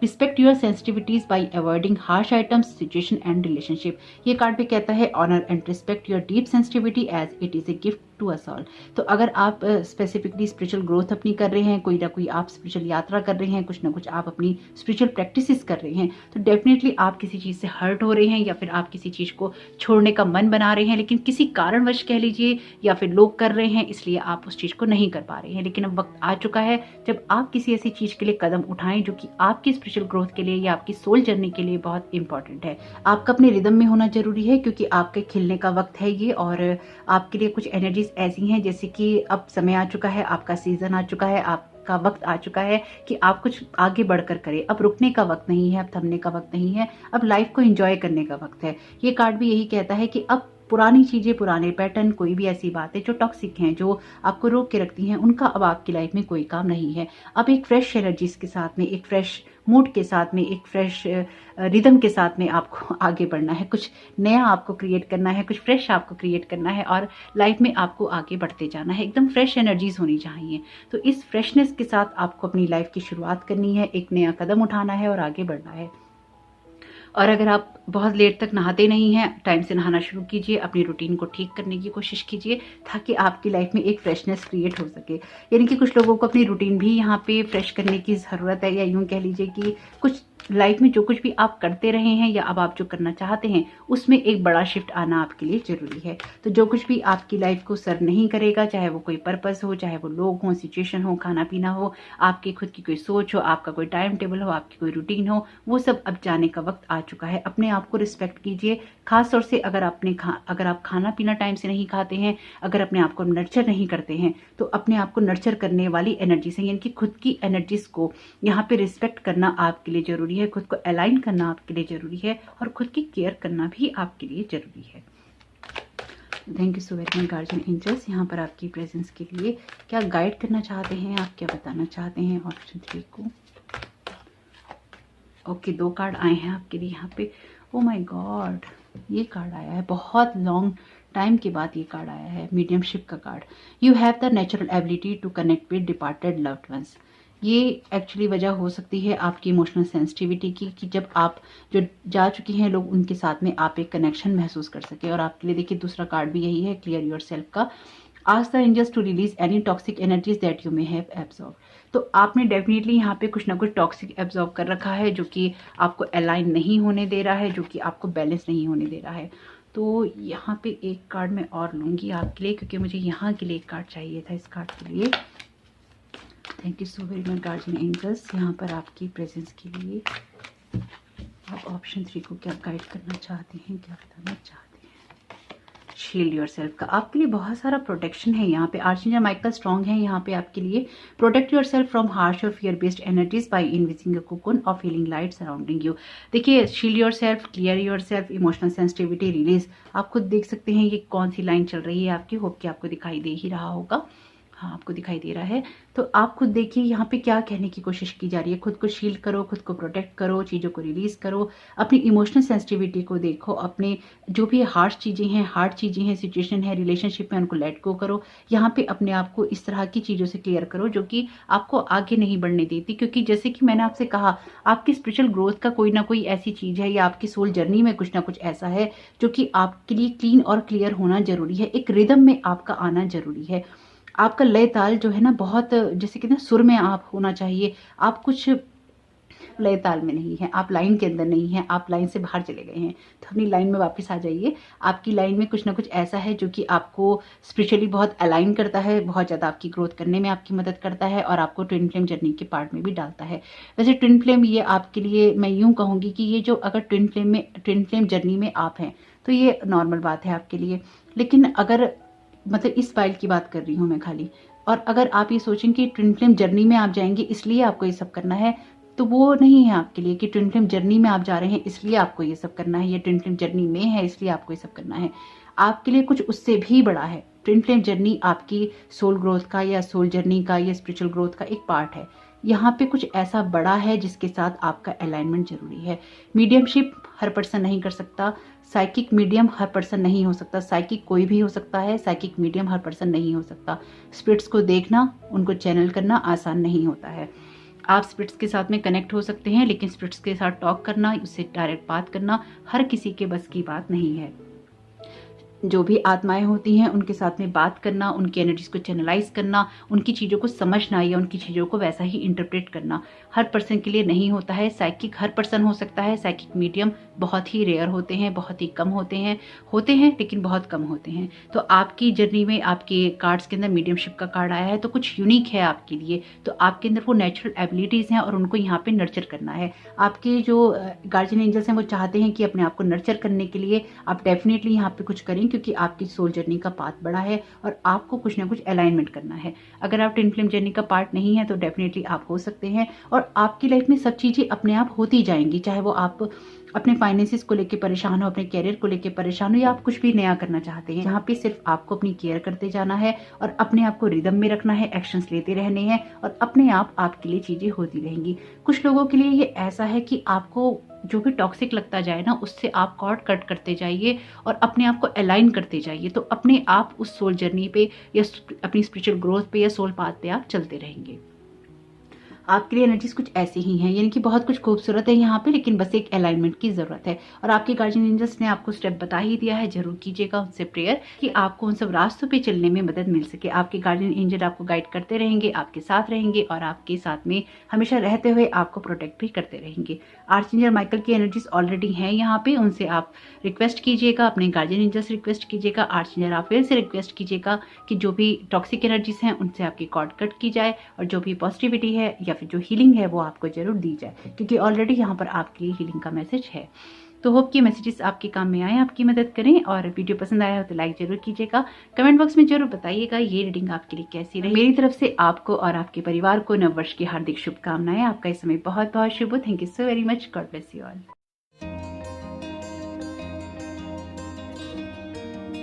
Respect your sensitivities by avoiding harsh items, situation and relationship. ये कार्ड भी कहता है honour and respect your deep sensitivity as it is a gift to us all. तो अगर आप स्पेसिफिकली स्पिरिचुअल ग्रोथ अपनी कर रहे हैं, कोई ना कोई आप स्पिरिचुअल यात्रा कर रहे हैं, कुछ ना कुछ आप अपनी स्पिरिचुअल प्रैक्टिसेस कर रहे हैं, तो डेफिनेटली आप किसी चीज से हर्ट हो रहे हैं या फिर आप किसी चीज को छोड़ने का मन बना रहे हैं, लेकिन किसी कारणवश कह लीजिए या फिर लोग कर रहे हैं, इसलिए आप उस चीज को नहीं कर पा रहे हैं। लेकिन अब वक्त आ चुका है जब आप किसी ऐसी चीज के लिए कदम उठाएं जो कि आपकी स्पिरिचुअल ग्रोथ के लिए या आपकी सोल जर्नी के लिए बहुत इंपॉर्टेंट है। आपका अपने रिदम में होना जरूरी है, क्योंकि आपके खिलने का वक्त है ये, और आपके लिए कुछ एनर्जीज ऐसी हैं जैसे कि अब समय आ चुका है, आपका सीजन आ चुका है, आपका वक्त आ चुका है कि आप कुछ आगे बढ़कर करें। अब रुकने का वक्त नहीं है, अब थमने का वक्त नहीं है, अब लाइफ को एंजॉय करने का वक्त है। ये कार्ड भी यही कहता है कि अब पुरानी चीजें, पुराने पैटर्न, कोई भी ऐसी बातें जो टॉक्सिक हैं, जो आपको रोक के रखती हैं, उनका अब आपकी लाइफ में कोई काम नहीं है। अब एक फ्रेश एनर्जीज के साथ में, एक फ्रेश मूड के साथ में, एक फ्रेश रिदम के साथ में आपको आगे बढ़ना है, कुछ नया आपको क्रिएट करना है, कुछ फ्रेश आपको क्रिएट करना है और लाइफ में आपको आगे बढ़ते जाना है। एकदम फ्रेश एनर्जीज होनी चाहिए। तो इस फ्रेशनेस के साथ आपको अपनी लाइफ की शुरुआत करनी है, एक नया कदम उठाना है और आगे बढ़ना है। और अगर आप बहुत लेट तक नहाते नहीं हैं, टाइम से नहाना शुरू कीजिए, अपनी रूटीन को ठीक करने की कोशिश कीजिए ताकि आपकी लाइफ में एक फ्रेशनेस क्रिएट हो सके। यानी कि कुछ लोगों को अपनी रूटीन भी यहाँ पे फ्रेश करने की ज़रूरत है, या यूँ कह लीजिए कि कुछ लाइफ में जो कुछ भी आप करते रहे हैं या अब आप जो करना चाहते हैं उसमें एक बड़ा शिफ्ट आना आपके लिए जरूरी है। तो जो कुछ भी आपकी लाइफ को सर्व नहीं करेगा, चाहे वो कोई पर्पस हो, चाहे वो लोग हों, सिचुएशन हो, खाना पीना हो, आपकी खुद की कोई सोच हो, आपका कोई टाइम टेबल हो, आपकी कोई रूटीन हो, वो सब अब जाने का वक्त आ चुका है। अपने आप को रिस्पेक्ट कीजिए, खास तौर से अगर आप खाना पीना टाइम से नहीं खाते हैं, अगर अपने आप को नर्चर नहीं करते हैं, तो अपने आप को नर्चर करने वाली एनर्जी से, यानी कि खुद की एनर्जीज को यहाँ पे रिस्पेक्ट करना आपके लिए जरूरी है, खुद को अलाइन करना आपके लिए जरूरी है और खुद की केयर करना भी आपके लिए जरूरी है। Thank you so very much guardian angels, यहाँ पर आपकी प्रेजेंस के लिए क्या गाइड करना चाहते हैं, आप क्या बताना चाहते हैं ऑप्शन 3 को। ओके, 2 कार्ड आए हैं आपके लिए यहाँ पे। ओ माय गॉड, ये कार्ड आया है, बहुत लॉन्ग टाइम के बाद ये कार्ड आया है, मीडियमशिप का card. You have the natural ability to connect with departed loved ones. ये एक्चुअली वजह हो सकती है आपकी इमोशनल सेंसिटिविटी की, कि जब आप जो जा चुके हैं लोग, उनके साथ में आप एक कनेक्शन महसूस कर सके। और आपके लिए देखिए दूसरा कार्ड भी यही है, क्लियर योरसेल्फ का। Ask the angels to release any toxic energies that you may have absorb. तो आपने डेफिनेटली यहाँ पे कुछ ना कुछ टॉक्सिक एब्जॉर्ब कर रखा है जो कि आपको अलाइन नहीं होने दे रहा है, जो कि आपको बैलेंस नहीं होने दे रहा है। तो यहाँ पे एक कार्ड मैं और लूँगी आपके लिए, क्योंकि मुझे यहाँ के लिए एक कार्ड चाहिए था, इस कार्ड के लिए। Thank you so very much guardian angels, यहाँ पर आपकी प्रेजेंस के लिए। आप ऑप्शन 3 को क्या गाइड करना चाहते हैं, क्या बताना चाहते हैं। शील्ड योरसेल्फ का आपके लिए बहुत सारा प्रोटेक्शन है यहाँ पे। आर्चेंजल माइकल स्ट्रॉन्ग है यहाँ पे आपके लिए। प्रोटेक्ट योरसेल्फ फ्रॉम हार्श और फियर बेस्ड एनर्जीज बाय इन्विजिंग अ कोकून और फीलिंग लाइट सराउंडिंग यू। देखिए, shield yourself, clear yourself, emotional sensitivity release. आप खुद देख सकते हैं ये कौन सी लाइन चल रही है आपकी, होप कि आपको दिखाई दे ही रहा होगा। हाँ, आपको दिखाई दे रहा है। तो आप खुद देखिए यहाँ पे क्या कहने की कोशिश की जा रही है। खुद को शील्ड करो, खुद को प्रोटेक्ट करो, चीज़ों को रिलीज़ करो, अपनी इमोशनल सेंसिटिविटी को देखो, अपने जो भी हार्श चीज़ें हैं, हार्ड चीज़ें हैं, सिचुएशन है, रिलेशनशिप में, उनको लेट गो करो। यहाँ पे अपने आप को इस तरह की चीज़ों से क्लियर करो जो कि आपको आगे नहीं बढ़ने देती। क्योंकि जैसे कि मैंने आपसे कहा, आपकी स्पिरिचुअल ग्रोथ का कोई ना कोई ऐसी चीज़ है या आपकी सोल जर्नी में कुछ ना कुछ ऐसा है जो कि आपके लिए क्लीन और क्लियर होना ज़रूरी है। एक रिदम में आपका आना ज़रूरी है। आपका लय ताल जो है ना, बहुत जैसे कहते हैं सुर में आप होना चाहिए। आप कुछ लय ताल में नहीं है, आप लाइन के अंदर नहीं है, आप लाइन से बाहर चले गए हैं। तो अपनी लाइन में वापस आ जाइए। आपकी लाइन में कुछ ना कुछ ऐसा है जो कि आपको स्पिरिचुअली बहुत अलाइन करता है, बहुत ज़्यादा आपकी ग्रोथ करने में आपकी मदद करता है और आपको ट्विन फ्लेम जर्नी के पार्ट में भी डालता है। वैसे ट्विन फ्लेम ये आपके लिए, मैं यूँ कहूँगी कि ये जो अगर ट्विन फ्लेम जर्नी में आप हैं तो ये नॉर्मल बात है आपके लिए। लेकिन अगर मतलब इस फाइल की बात कर रही हूँ मैं खाली, और अगर आप ये सोचें कि ट्विन फ्लेम जर्नी में आप जाएंगे इसलिए आपको ये सब करना है, तो वो नहीं है आपके लिए। कि ट्विन फ्लेम जर्नी में आप जा रहे हैं इसलिए आपको ये सब करना है, या ट्विन फ्लेम जर्नी में है इसलिए आपको ये सब करना है। आपके लिए कुछ उससे भी बड़ा है। ट्विन फ्लेम जर्नी आपकी सोल ग्रोथ का या सोल जर्नी का या स्पिरिचुअल ग्रोथ का एक पार्ट है। यहाँ पे कुछ ऐसा बड़ा है जिसके साथ आपका अलाइनमेंट जरूरी है। मीडियमशिप हर पर्सन नहीं कर सकता, साइकिक मीडियम हर पर्सन नहीं हो सकता, साइकिक कोई भी हो सकता है, साइकिक मीडियम हर पर्सन नहीं हो सकता। स्पिरिट्स को देखना, उनको चैनल करना आसान नहीं होता है। आप स्पिरिट्स के साथ में कनेक्ट हो सकते हैं, लेकिन स्पिरिट्स के साथ टॉक करना, उससे डायरेक्ट बात करना हर किसी के बस की बात नहीं है। जो भी आत्माएं होती हैं उनके साथ में बात करना, उनकी एनर्जीज को चैनलाइज करना, उनकी चीज़ों को समझना या उनकी चीज़ों को वैसा ही इंटरप्रेट करना हर पर्सन के लिए नहीं होता है। साइकिक हर पर्सन हो सकता है, साइकिक मीडियम बहुत ही रेयर होते हैं, बहुत ही कम होते हैं लेकिन बहुत कम होते हैं। तो आपकी जर्नी में आपके कार्ड्स के अंदर मीडियमशिप का कार्ड आया है तो कुछ यूनिक है आपके लिए। तो आपके अंदर वो नेचुरल एबिलिटीज़ हैं और उनको यहाँ पे नर्चर करना है। आपके जो गार्जियन एंजल्स हैं वो चाहते हैं कि अपने आप को नर्चर करने के लिए आप डेफिनेटली यहाँ पे कुछ करें, क्योंकि आपकी सोल जर्नी का पाथ बड़ा है और आपको कुछ ना कुछ अलाइनमेंट करना है। अगर आप ट्विन फ्लेम जर्नी का पार्ट नहीं है तो डेफिनेटली आप हो सकते हैं, और आपकी लाइफ में सब चीज़ें अपने आप होती जाएंगी। चाहे वो आप अपने फाइनेंसिस को लेकर परेशान हो, अपने कैरियर को लेकर परेशान हो, या आप कुछ भी नया करना चाहते हैं, जहाँ पे सिर्फ आपको अपनी केयर करते जाना है और अपने आप को रिदम में रखना है, एक्शंस लेते रहने हैं और अपने आप आपके लिए चीजें होती रहेंगी। कुछ लोगों के लिए ये ऐसा है कि आपको जो भी टॉक्सिक लगता जाए ना, उससे आप कॉर्ड कट करते जाइए और अपने आप को अलाइन करते जाइए। तो अपने आप उस सोल जर्नी पे या अपनी स्पिरिचुअल ग्रोथ पे या सोल पाथ पे आप चलते रहेंगे। आपके लिए एनर्जीज कुछ ऐसी ही हैं, यानी कि बहुत कुछ खूबसूरत है यहाँ पे, लेकिन बस एक अलाइनमेंट की जरूरत है। और आपके गार्जियन एंजल्स ने आपको स्टेप बता ही दिया है, जरूर कीजिएगा उनसे प्रेयर कि आपको उन सब रास्तों पे चलने में मदद मिल सके। आपके गार्जियन एंजल आपको गाइड करते रहेंगे, आपके साथ रहेंगे और आपके साथ में हमेशा रहते हुए आपको प्रोटेक्ट भी करते रहेंगे। आर्चएंजल माइकल की एनर्जीज ऑलरेडी हैं यहाँ पे, उनसे आप रिक्वेस्ट कीजिएगा, अपने गार्जियन एंजल से रिक्वेस्ट कीजिएगा, आर्चएंजल राफेल से रिक्वेस्ट कीजिएगा कि जो भी टॉक्सिक एनर्जीज हैं उनसे आपकी कॉर्ड कट की जाए और जो भी पॉजिटिविटी है या फिर जो हीलिंग है वो आपको जरूर दी जाए, क्योंकि ऑलरेडी यहाँ पर आपके लिए हीलिंग का मैसेज है। तो होप कि मैसेजेस आपके काम में आए, आपकी मदद करें। और वीडियो पसंद आया हो तो लाइक जरूर कीजिएगा, कमेंट बॉक्स में जरूर बताइएगा ये रीडिंग आपके लिए कैसी रही। मेरी तरफ से आपको और आपके परिवार को नववर्ष की हार्दिक शुभकामनाएं। आपका इस समय बहुत बहुत शुभ हो। Thank you so very much. God bless you all.